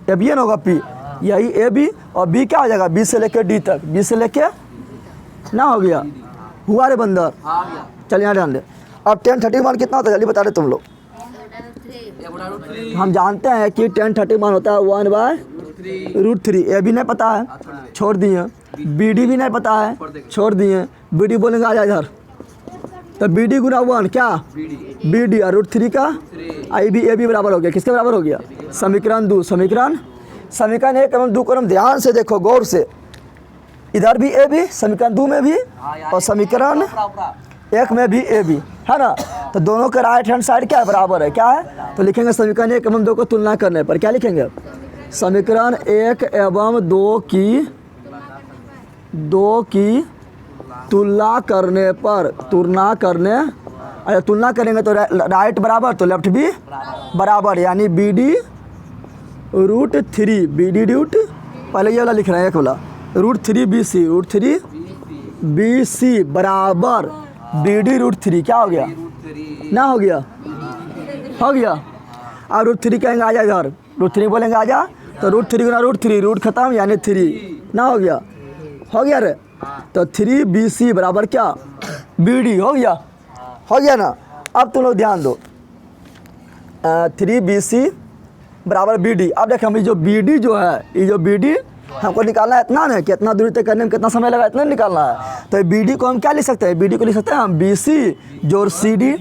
AB होगा P, यही AB और B क्या हो जाएगा B से लेकर D तक, B से लेके ना हो गया, हुआ रे बंदर। चल यहाँ ध्यान दे। अब tan 30 मान कितना होता है जल्दी बता दे तुम लोग। हम जानते हैं कि tan 30 मान होता है 1/√3। AB नहीं पता है, छोड़ दिए। BD भी नहीं पता है, छोड़ दिए। BD बोलेंगे आ जा इधर, तो BD गुना 1 क्या BD और √3 का AB बराबर हो गया, किसके बराबर हो गया, समीकरण 2। समीकरण 1 एवं 2 को हम ध्यान से देखो, गौर से, इधर भी AB, समीकरण 2 में भी और समीकरण 1 में भी AB है ना। तो दोनों का राइट हैंड साइड क्या है, बराबर है, क्या है। तो लिखेंगे समीकरण 1 एवं 2 को तुलना करने पर क्या लिखेंगे, समीकरण 1 एवं 2 की तुलना करेंगे तो राइट बराबर तो लेफ्ट भी बराबर, यानी BD √3 पहले ये वाला लिख रहे हैं, एक वाला √3BC बराबर BD √3 क्या हो गया ना, हो गया और √3 कहेंगे आ जा इधर, √3 बोलेंगे आ जा, तो √3 गुना √3 रूट खत्म यानी 3 ना हो गया रे। तो 3BC बराबर क्या BD हो गया ना। अब तुम लोग ध्यान दो, 3BC बराबर BD। अब देखें हम जो BD जो है, ये जो BD हमको निकालना है इतना ना, कितना दूरी तक करने में कितना समय लगा, इतना निकालना है। तो BD को हम क्या लिख सकते हैं, BD को लिख सकते हैं हम BC जोड़ CD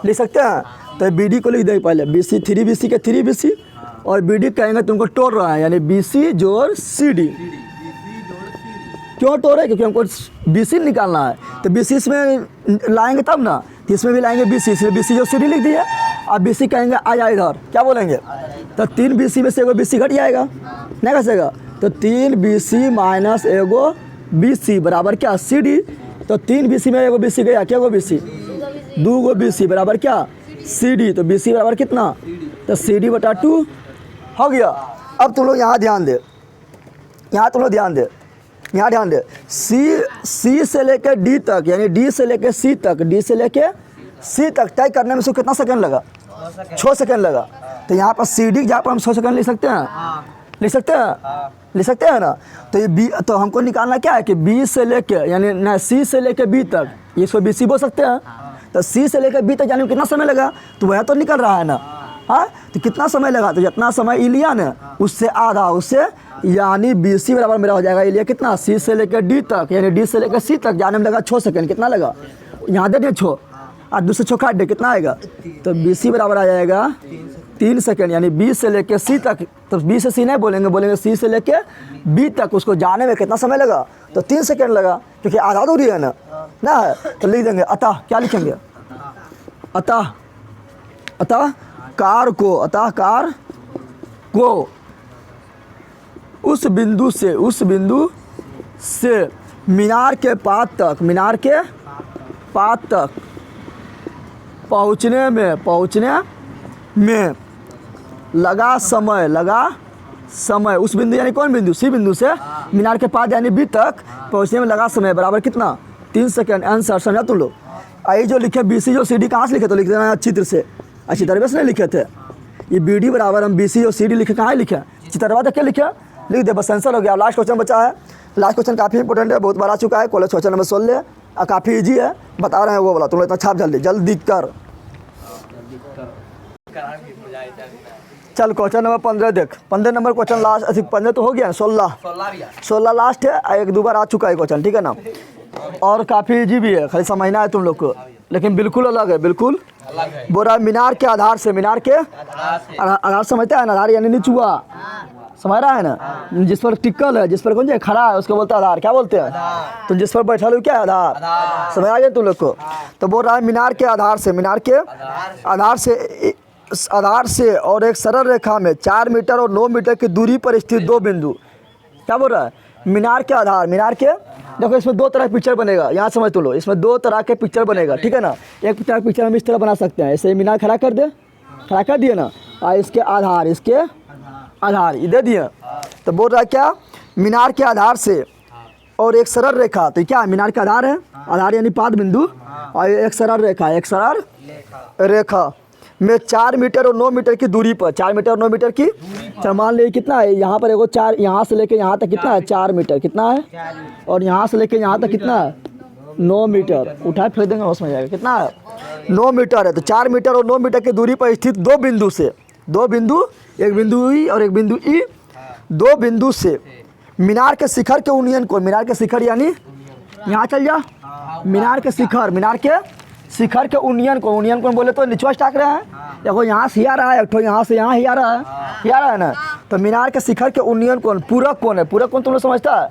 लिख सकते हैं। तो BD को लिख देंगे पहले, BC 3BC के 3BC और BD कहेंगे तुमको तोड़ रहा है, यानी BC जोड़ CD। क्यों तोड़ रहे, क्योंकि हमको BC निकालना है। तो BC इसमें लाएंगे तब ना, तो इसमें भी लाएंगे BC, इसलिए BC जो CD लिख दिए। अब BC कहेंगे आ जाए इधर, क्या बोलेंगे, तो 3BC में से एगो BC घट जाएगा, नहीं घटेगा। तो 3BC माइनस एगो BC बराबर क्या CD। तो 3BC में एगो BC गया, क्या गो BC, 2 गो BC बराबर क्या CD। तो BC बराबर कितना, तो CD/2 हो गया। अब तुम लोग यहाँ ध्यान दे, यहाँ ध्यान दे, C से लेकर D तक, यानी D से लेकर C तक तय करने में से कितना सेकंड लगा, 6 सेकंड लगा। तो यहाँ पर CD जहाँ पर हम 6 सेकंड लिख सकते हैं ना। तो ये B, तो हमको निकालना क्या है कि B से लेके, यानी ना C से लेके B तक, इसको BC बोल सकते हैं। तो C से लेकर B तक जाने में कितना समय लगा, तो वह तो निकल रहा है ना, हाँ। तो कितना समय लगा, तो जितना समय ई लिया ना उससे आधा, उससे यानी BC बराबर मेरा हो जाएगा, ये लिया कितना, C से लेकर D तक, यानी D से लेकर C तक जाने में लगा 6 सेकंड। कितना लगा, यहाँ दे 6 और दूसरे 6 काट दे, कितना आएगा, तो BC बराबर आ जाएगा 3 सेकंड। यानी B से लेकर C तक, तो B से C नहीं बोलेंगे C से लेकर B तक उसको जाने में कितना समय लगा, तो 3 सेकंड लगा, क्योंकि आधा दूरी है ना है। तो लिख देंगे अतः, क्या लिखेंगे, अतः कार को उस बिंदु से मीनार के पात तक पहुँचने में लगा समय उस बिंदु यानी कौन बिंदु, C बिंदु से मीनार के पास यानी B तक पहुँचने में लगा समय बराबर कितना, 3 सेकंड। आंसर समझा तुम लोग। आई जो लिखे BC जो CD कहाँ से लिखे, तो लिख देना चित्र से, अच्छी तरह से नहीं लिखे थे। ये BD बराबर हम BC और CD लिखे, कहाँ लिखे, चित्रवा देख के लिखे, लिख दे, बस आंसर हो गया। लास्ट क्वेश्चन बचा है, लास्ट क्वेश्चन काफ़ी इंपॉर्टेंट है, बहुत बार आ चुका है, कॉलेज क्वेश्चन नंबर 16 और काफ़ी ईजी है, बता रहे हैं वो वाला, तुम लोग इतना छाप जल्दी कर। चल क्वेश्चन नंबर 15 देख, 15 नंबर क्वेश्चन लास्ट, 15 तो हो गया, 16 लास्ट है, 1-2 बार आ चुका है क्वेश्चन, ठीक है ना। और काफ़ी ईजी भी है, खाली समझना है तुम लोग को, लेकिन बिल्कुल अलग है, बिल्कुल बोल रहा है मीनार के आधार से, मीनार के आधार समझते हैं, आधार यानी निचुआ, समझ रहा है ना। जिस पर टिकल है, जिस पर कौन खड़ा है, उसको बोलते हैं आधार। क्या बोलते हैं? तो जिस पर बैठा हो क्या है? आधार। समझ आ गया तुम लोग को। तो बोल रहा है मीनार के आधार से, मीनार के आधार से और एक सरल रेखा में 4 मीटर और 9 मीटर की दूरी पर स्थित दो बिंदु। क्या बोल रहा है? मीनार के आधार, मीनार के, देखो इसमें दो तरह का पिक्चर बनेगा, यहाँ समझ तो लो, इसमें दो तरह के पिक्चर बनेगा, ठीक है ना। एक तरह का पिक्चर हम इस तरह बना सकते हैं, ऐसे मीनार खड़ा कर दे, खड़ा कर दिए ना, और इसके आधार, इसके आधार ये दे दिए। तो बोल रहा है क्या? मीनार के आधार से और एक सरल रेखा, तो क्या मीनार का आधार है, आधार यानी पाद बिंदु, और एक सरल रेखा, एक सरल रेखा में 4 मीटर और 9 मीटर की दूरी पर, 4 मीटर और 9 मीटर की, चल मान लीजिए कितना है, यहाँ पर एगो 4, यहाँ से लेके यहाँ तक कितना है, 4 मीटर, कितना है, और यहाँ से लेके यहाँ तक कितना है, 9 मीटर, उठा फेंक देंगे उसमें जाएगा, कितना है, 9 मीटर है। तो 4 मीटर और 9 मीटर की दूरी पर स्थित दो बिंदु से, दो बिंदु, एक बिंदु ई और एक बिंदु ई, दो बिंदु से मीनार के शिखर के यूनियन को, मीनार के शिखर यानी यहाँ चल जा, मीनार के शिखर, मीनार के शिखर के यूनियन को, यूनियन को बोले तो निचवा स्टाक रहे हैं, देखो यहाँ से आ रहा है, एक ठो यहाँ से यहाँ ही आ रहा है, ही आ रहा है ना। तो मीनार के शिखर के यूनियन कोण, पूरक कोण है, पूरक कोण तुम लोग समझता है,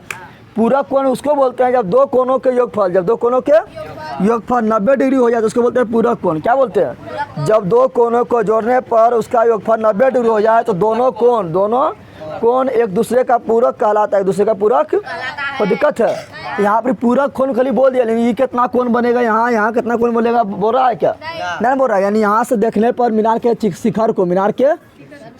पूरक कोण उसको बोलते हैं जब दो कोणों के योगफल, जब दो कोणों के योगफल 90 डिग्री हो जाए तो उसको बोलते हैं पूरक कोण। क्या बोलते हैं? जब दो कोणों को जोड़ने पर उसका योगफल 90 डिग्री हो जाए तो दोनों कोण एक दूसरे का पूरक कहलाता है, एक दूसरे का पूरक। तो दिक्कत है यहाँ पर पूरक कोण खाली बोल दिया, लेकिन ये कितना कोण बनेगा, यहाँ कितना कोण बनेगा बोल रहा है क्या? नहीं बोल रहा है, यानी यहाँ से देखने पर मीनार के शिखर को, मीनार के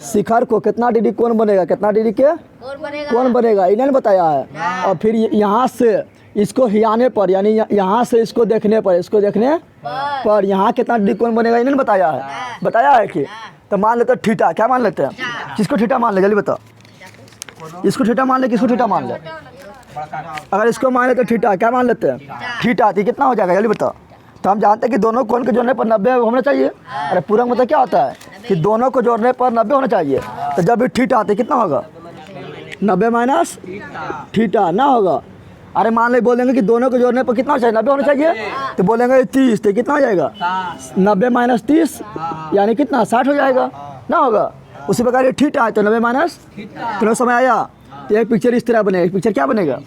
शिखर को कितना डिग्री कोण बनेगा, कितना डिग्री के कोण बनेगा, इन्हें बताया है। और फिर यहाँ से इसको हिलाने पर, यानी यहाँ से इसको देखने पर, इसको देखने पर यहाँ कितना डिग्री कोण बनेगा, इन्हें बताया है, बताया है कि। तो मान लेते थीटा, क्या मान लेते हैं, किसको थीटा मान ले, जल्दी बताओ, इसको थीटा मान ले, किसको थीटा मान ले, अगर इसको मान लेते थीटा, क्या मान लेते हैं, थीटा, तो कितना हो जाएगा जल्दी बताओ। तो हम जानते हैं कि दोनों कोण के जोड़ने पर 90 होना चाहिए। अरे पूरक मतलब क्या होता है कि दोनों को जोड़ने पर 90 होना चाहिए। तो जब भी थीटा आते कितना होगा, 90 माइनस थीटा ना होगा। अरे मान ले बोलेंगे कि दोनों को जोड़ने पर कितना चाहिए, 90 होना चाहिए, तो बोलेंगे 30, तो कितना हो जाएगा, 90 माइनस 30 यानी कितना, 60 हो जाएगा ना होगा। उसी प्रकार ये थीटा है तो 90 माइनस, तो समझ आया। तो एक पिक्चर इस तरह बनेगा, एक पिक्चर क्या बनेगा,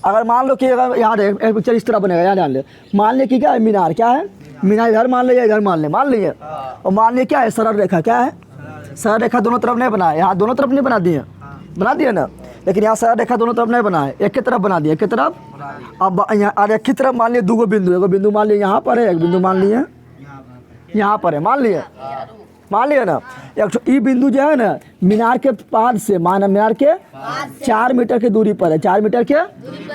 अगर मान लो कि अगर यहाँ एक पिक्चर इस तरह बनेगा, यहाँ ध्यान ले, मान ले कि क्या है, मीनार, क्या है, मीनार इधर मान ले या इधर मान लीजिए, और मान लिए क्या है, सरल रेखा, क्या है, सरल रेखा दोनों तरफ नहीं बनाया, यहाँ दोनों तरफ नहीं बना दिए, बना दिए ना, लेकिन यहाँ सरल रेखा दोनों तरफ नहीं बनाए, एक की तरफ बना दिए, एक की तरफ। अब यहाँ एक की तरफ मान लिए दो बिंदु, एक बिंदु मान लिए यहाँ पर है, एक बिंदु मान लिए यहाँ पर है, मान लिए ना। एक ई बिंदु जो है ना मीनार के पाद से, मीनार के 4 मीटर की दूरी पर है, 4 मीटर के,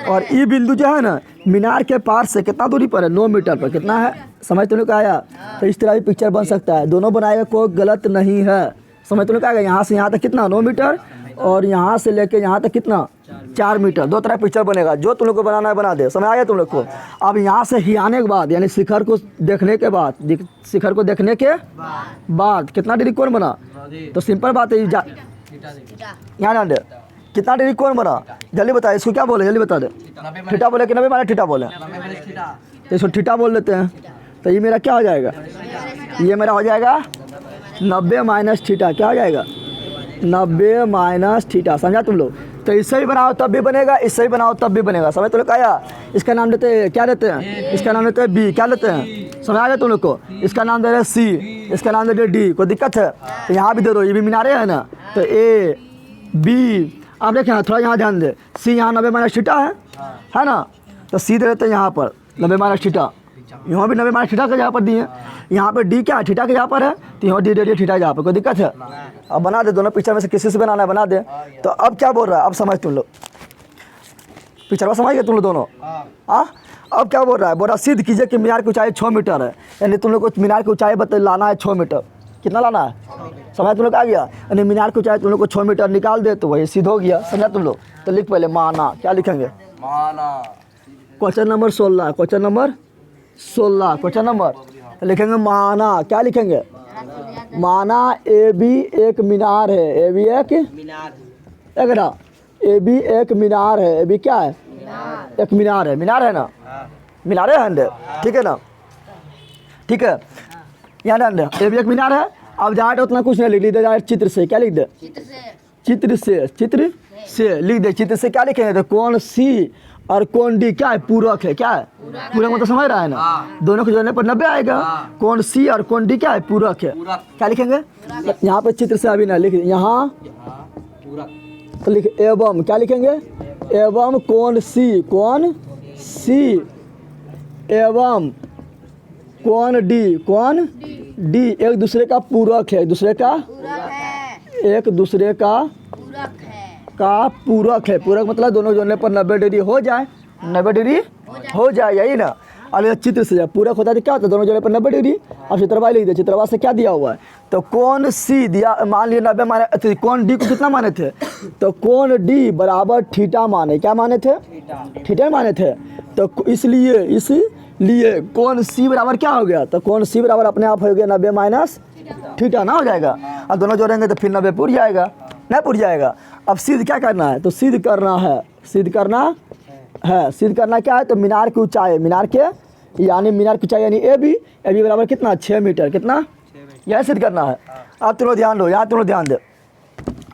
और ई बिंदु जो है ना मीनार के पास से कितना दूरी पर है, 9 मीटर पर, कितना है, समझ तो नहीं आया। तो इस तरह भी पिक्चर बन सकता है, दोनों बनाएगा कोई गलत नहीं है, समझ तो नहीं आएगा। यहाँ से यहाँ तक कितना, 9 मीटर, और यहाँ से लेके यहाँ तक कितना, 4 मीटर, दो तरह पिक्चर बनेगा, जो तुम लोग को बनाना है बना दे, समझ आया तुम लोग को। अब यहाँ से ही आने के बाद, यानी शिखर को देखने के बाद, शिखर को देखने के बाद कितना डिग्री कोण बना, तो सिंपल बात है, यहाँ ध्यान दे, कितना डिग्री कोण बना, जल्दी बता, इसको क्या बोले, जल्दी बता दे, थीटा बोले कि 90 माइनस थीटा बोले, तो इसको थीटा बोल लेते हैं। तो ये मेरा क्या हो जाएगा, ये मेरा हो जाएगा 90 माइनस थीटा, क्या हो जाएगा, 90 माइनस थीटा, समझा तुम लोग। तो इससे भी बनाओ तब भी बनेगा, इससे भी बनाओ तब भी बनेगा, समझ तुम लोग आया। इसका नाम देते हैं, क्या देते हैं, इसका नाम देते हैं बी, क्या लेते हैं, समझ आ गया तुम लोग को। इसका नाम दे रहे हैं सी, इसका नाम दे रहे डी, कोई दिक्कत है तो यहाँ भी दे दो, ये भी मीनारे है ना, तो ए बी। आप देखें थोड़ा यहाँ ध्यान दे, सी यहाँ 90 माइनस थीटा है ना, तो सी दे देते हैं यहाँ पर 90 माइनस थीटा, यहाँ भी 90 माइनस थीटा के यहाँ पर दिए, यहाँ पे डी क्या है, थीटा के यहाँ पर है, तो यहाँ डी दे दिए थीटा यहाँ पर, कोई दिक्कत है। अब बना दे, दोनों पिक्चर में से किसी से बनाना है बना दे। तो अब क्या बोल रहा है, अब समझ तुम लोग, पिक्चर में समझ गए तुम लोग दोनों, हाँ। अब क्या बोल रहा है, बोल रहा सिद्ध कीजिए कि मीनार की ऊंचाई 6 मीटर है, यानी तुम लोग को मीनार की ऊंचाई लाना है 6 मीटर, कितना लाना है, समझ तुम लोग आ गया, यानी मीनार की ऊंचाई तुम लोग को 6 मीटर निकाल दे तो वही सिद्ध हो गया, समझा तुम लोग। तो लिख पहले माना, क्या लिखेंगे, question number 16, question number 16, question number लिखेंगे माना, क्या लिखेंगे, माना ए बी एक मीनार है, ए बी एक मीनार है, ए बी क्या है, एक मीनार है ना, मीनारे है, ठीक है ना, ठीक है, यहाँ ए बी एक मीनार है। अब जाए तो उतना कुछ नहीं लिख दे, चित्र से क्या लिख दे, चित्र से लिख दे। चित्र से क्या लिखेंगे? तो कौन सी और कौन डी क्या है? पूरक है। क्या है? पूरक मतलब समझ रहा है ना, दोनों को जोड़ने पर 90 आएगा। कौन सी और कौन डी क्या है? पूरक है। क्या लिखेंगे? यहाँ पे चित्र से अभी ना लिख, यहाँ तो लिख एवं, क्या लिखेंगे? एवं कौन सी एवं कौन डी एक दूसरे का पूरक है, एक दूसरे का पूरक है। पूरक मतलब दोनों जोड़ने पर 90 डिग्री हो जाए, 90 डिग्री हो जाए, यही ना। अब ये चित्र से पूरक होता है तो क्या होता है? दोनों जोड़ने पर 90 डिग्री। अब चित्रवा लिख दे। चित्रवा से क्या दिया हुआ है? तो कौन सी दिया, मान लिया 90 माने, कौन डी को कितना माने थे? तो कौन डी बराबर थीटा माने। क्या माने थे? थीटा माने थे। तो इसलिए कौन सी बराबर क्या हो गया? तो कौन सी बराबर अपने आप हो गया 90 माइनस थीटा ना हो जाएगा। अब दोनों जोड़ेंगे तो फिर 90 पूर जाएगा, नहीं पूर जाएगा। अब सिद्ध क्या करना है? तो सिद्ध करना क्या है? तो मीनार की ऊंचाई, मीनार की ऊंचाई यानी ए बी बराबर कितना? 6 मीटर। कितना? यह सिद्ध करना है। अब तुम लोग ध्यान दो, यहाँ तुम लोग ध्यान दे।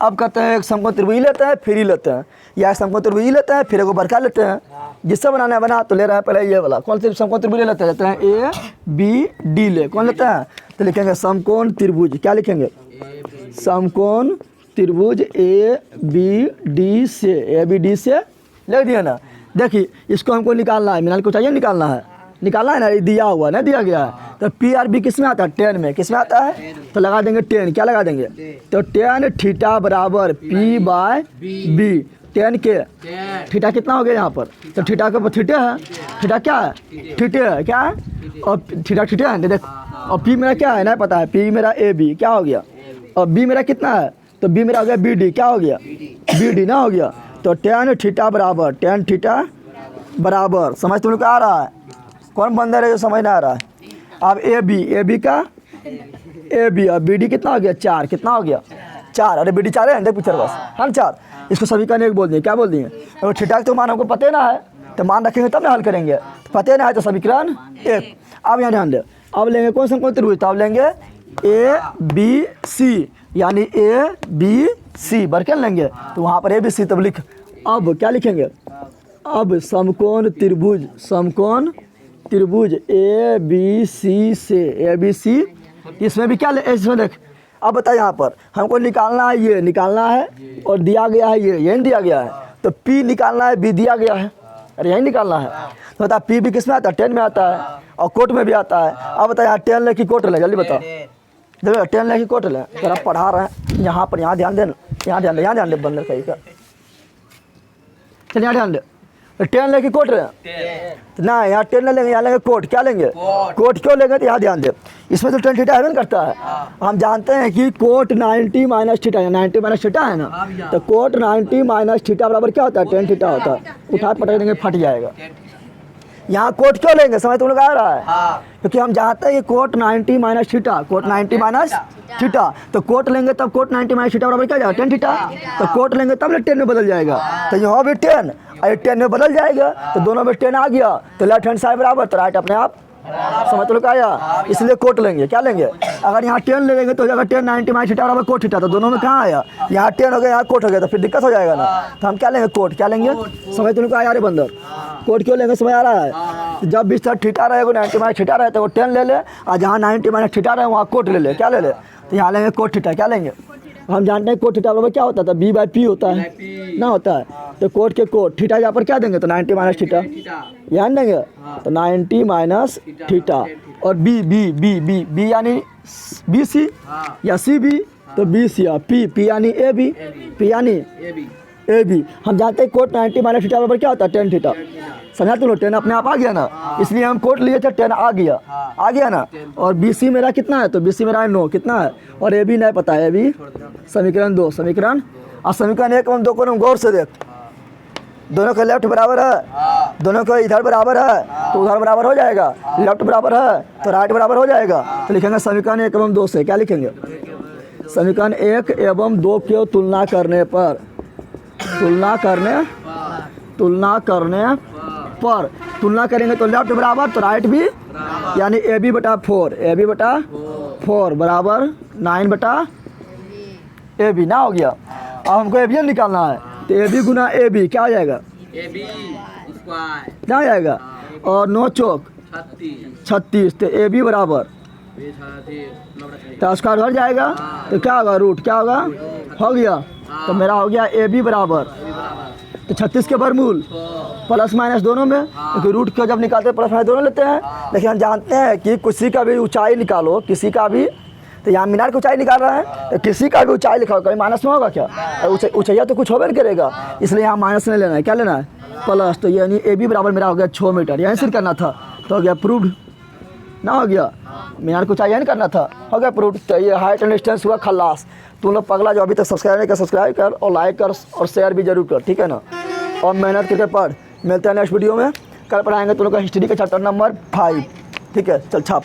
अब कहते हैं एक समकोण त्रिभुज लेते हैं, फिर ही लेते हैं, या समकोण त्रिभुज लेते हैं, फिर एक बरका लेते हैं। जिससे बनाना है बना, तो ले रहे हैं पहले ये वाला। कौन से समकोण त्रिभुज लेते हैं? ए बी डी ले। कौन लेते हैं? तो लिखेंगे समकोण त्रिभुज। क्या लिखेंगे? समकोण त्रिभुज ए बी डी से लिख दिया ना। देखिए इसको हमको निकालना है, मीनार को चाहिए निकालना है ना, ये दिया हुआ ना, दिया गया है। तो पी आर बी किस में आता है? 10 में। किस में आता है? तो लगा देंगे 10। क्या लगा देंगे? तो 10 थीटा बराबर पी बाय बी। 10 के थीटा कितना हो गया यहाँ पर? तो थीटा के ऊपर थीटे है, थीटा क्या है? थीटे है। क्या है? और थीटा है देख। और पी मेरा क्या है? नहीं पता है। पी मेरा ए बी क्या हो गया? और बी मेरा कितना है? तो बी मेरा हो गया बी डी। क्या हो गया? बी डी ना हो गया। तो 10 थीटा बराबर समझ तुम लोग आ रहा है? कौन बंदर है जो समझ ना आ रहा है? अब ए बी का ए बी और बी डी कितना हो गया? 4। कितना हो गया? 4। अरे बी डी 4 है, पूछर बस हम 4। इसको समीकरण 1 बोल दिए। क्या बोल दिए? और थीटा का तो मान हमको पता ना है, तो मान रखेंगे तब ना हल करेंगे। पता ना है तो समीकरण 1। अब यहाँ ध्यान दे। अब लेंगे कौन समकोण त्रिभुज? तो अब लेंगे ए बी सी, यानी ए बी सी बरकन लेंगे। तो वहाँ पर ए बी सी तब लिख। अब क्या लिखेंगे? अब समकोण त्रिभुज ए बी सी से ए बी सी, इसमें भी क्या इसमें देख। अब बता, यहाँ पर हमको निकालना है, ये निकालना है और दिया गया है ये नहीं दिया गया है। तो पी निकालना है, बी दिया गया है, अरे यही निकालना है। तो बता पी भी किस में आता है? 10 में आता है और कोट में भी आता है। अब बता यहाँ 10 ले की कोट ले, जल्दी बताओ। देखो 10 ले की कोट ले, अगर आप पढ़ा रहे हैं यहाँ पर, यहाँ ध्यान देना, यहाँ ध्यान दे बंदर कहीं का। चल यहाँ ध्यान दे। 10 लेके कोट रहे ना, यहाँ 10 ले लेंगे, यहाँ लेंगे कोट। क्या लेंगे? कोट क्यों लेंगे? तो यहाँ ध्यान दे, इसमें तो 10 थीटा है करता है। हम जानते हैं कि कोट 90 माइनस थीटा है, 90 माइनस थीटा है ना। तो कोट 90 माइनस थीटा बराबर क्या होता है? 10 थीटा होता है। उठा पटक देंगे फट जाएगा। यहाँ कोट क्यों लेंगे? समझ तुम लोग आ रहा है? क्योंकि हम जानते हैं कि cot 90 minus theta, cot 90 minus theta. तो कोट लेंगे तब कोट 90 माइनस थीटा बराबर क्या जाएगा? 10 थीटा। तो कोट लेंगे तब 10 में बदल जाएगा। तो यहाँ भी 10 और 10 में बदल जाएगा। तो दोनों में 10 आ गया, तो लेफ्ट हैंड साइड बराबर, तो राइट अपने आप। समझ तो लोग आया? इसलिए कोट लेंगे। क्या लेंगे? अगर यहाँ 10 ले लेंगे तो अगर 10 90 माइनस थीटा बराबर कोट थीटा, तो दोनों में कहाँ आया? यहाँ 10 हो गया, यहाँ कोट हो गया, तो फिर दिक्कत हो जाएगा ना। तो हम क्या लेंगे? कोट। क्या लेंगे? समझ तो लोग आया रे बंदर? कोट क्यों लेंगे? समझ आ रहा है? जब भी सर थीटा रहेगा, 90 माइनस थीटा रहे तो वो 10 ले ले, और जहाँ 90 माइनस थीटा रहे वहाँ कोट ले ले। क्या ले ले? तो यहाँ लेंगे कोट थीटा। क्या लेंगे? हम जानते हैं कोट थीटा बराबर क्या होता था? बी बाई पी होता है ना, होता है। तो कोट के कोट थीटा यहाँ पर क्या देंगे? तो 90 माइनस थीटा यहाँ देंगे, तो 90 माइनस थीटा। और B B B B B यानी बी सी या सी बी, तो बी सी या पी यानी ए बी, पी यानी ए बी। हम जानते हैं कोट 90 माइनस थीटा बराबर क्या होता है? 10 थीटा। समझा तुम लोग? 10 अपने आप आ गया ना, इसलिए हम कोट लिए थे, 10 आ गया ना। और बी सी मेरा कितना है? तो बी सी मेरा है 9। कितना है? और ए बी नहीं पता है, ए बी समीकरण 2। समीकरण और समीकरण 1 और 2 को गौर से देख, दोनों का लेफ्ट बराबर है, दोनों का इधर बराबर है, तो उधर बराबर हो जाएगा। लेफ्ट बराबर है तो राइट बराबर हो जाएगा। तो लिखेंगे समीकरण 1 एवं 2 से। क्या लिखेंगे? समीकरण 1 एवं 2 की तुलना करने पर, तुलना करेंगे तो लेफ्ट बराबर तो राइट भी, यानी ए बी बटा 4 बराबर 9 बटा ए बी ना हो गया। अब हमको एबीएन निकालना है, तो A B Guna A B क्या हो जाएगा, क्या हो जाएगा, और 9 चौक 36, तो ए बी बराबर तो स्क्वायर हट जाएगा, तो क्या होगा, रूट क्या होगा, हो गया। तो मेरा हो गया ए बी बराबर, तो 36 के वर्गमूल प्लस माइनस दोनों में, क्योंकि रूट को जब निकालते हैं प्लस माइनस दोनों लेते हैं। लेकिन हम जानते हैं कि किसी का भी ऊंचाई निकालो, किसी का भी, तो यहाँ मीनार की ऊंचाई निकाल रहा है, तो किसी का भी ऊंचाई लिखा होगा, कभी माइनस में होगा क्या, ऊंचाइया तो कुछ होगा नहीं करेगा, इसलिए यहाँ माइनस नहीं लेना है, क्या लेना है, प्लस। तो यानी ए बी बराबर मेरा हो गया 6 मीटर, यहीं से करना था, तो हो गया प्रूव्ड ना, हो गया। मीनार को चाहिए नहीं करना था, हो गया प्रूव्ड। तो ये हाइट एंड डिस्टेंस हुआ खल्लास। तुम लोग पगला जो अभी तक सब्सक्राइब नहीं कर, सब्सक्राइब कर और लाइक कर और शेयर भी जरूर कर, ठीक है ना। और मेहनत करके पढ़। मिलते हैं नेक्स्ट वीडियो में, कल पढ़ाएंगे तुम लोग का हिस्ट्री का चैप्टर नंबर 5, ठीक है। चल छाप।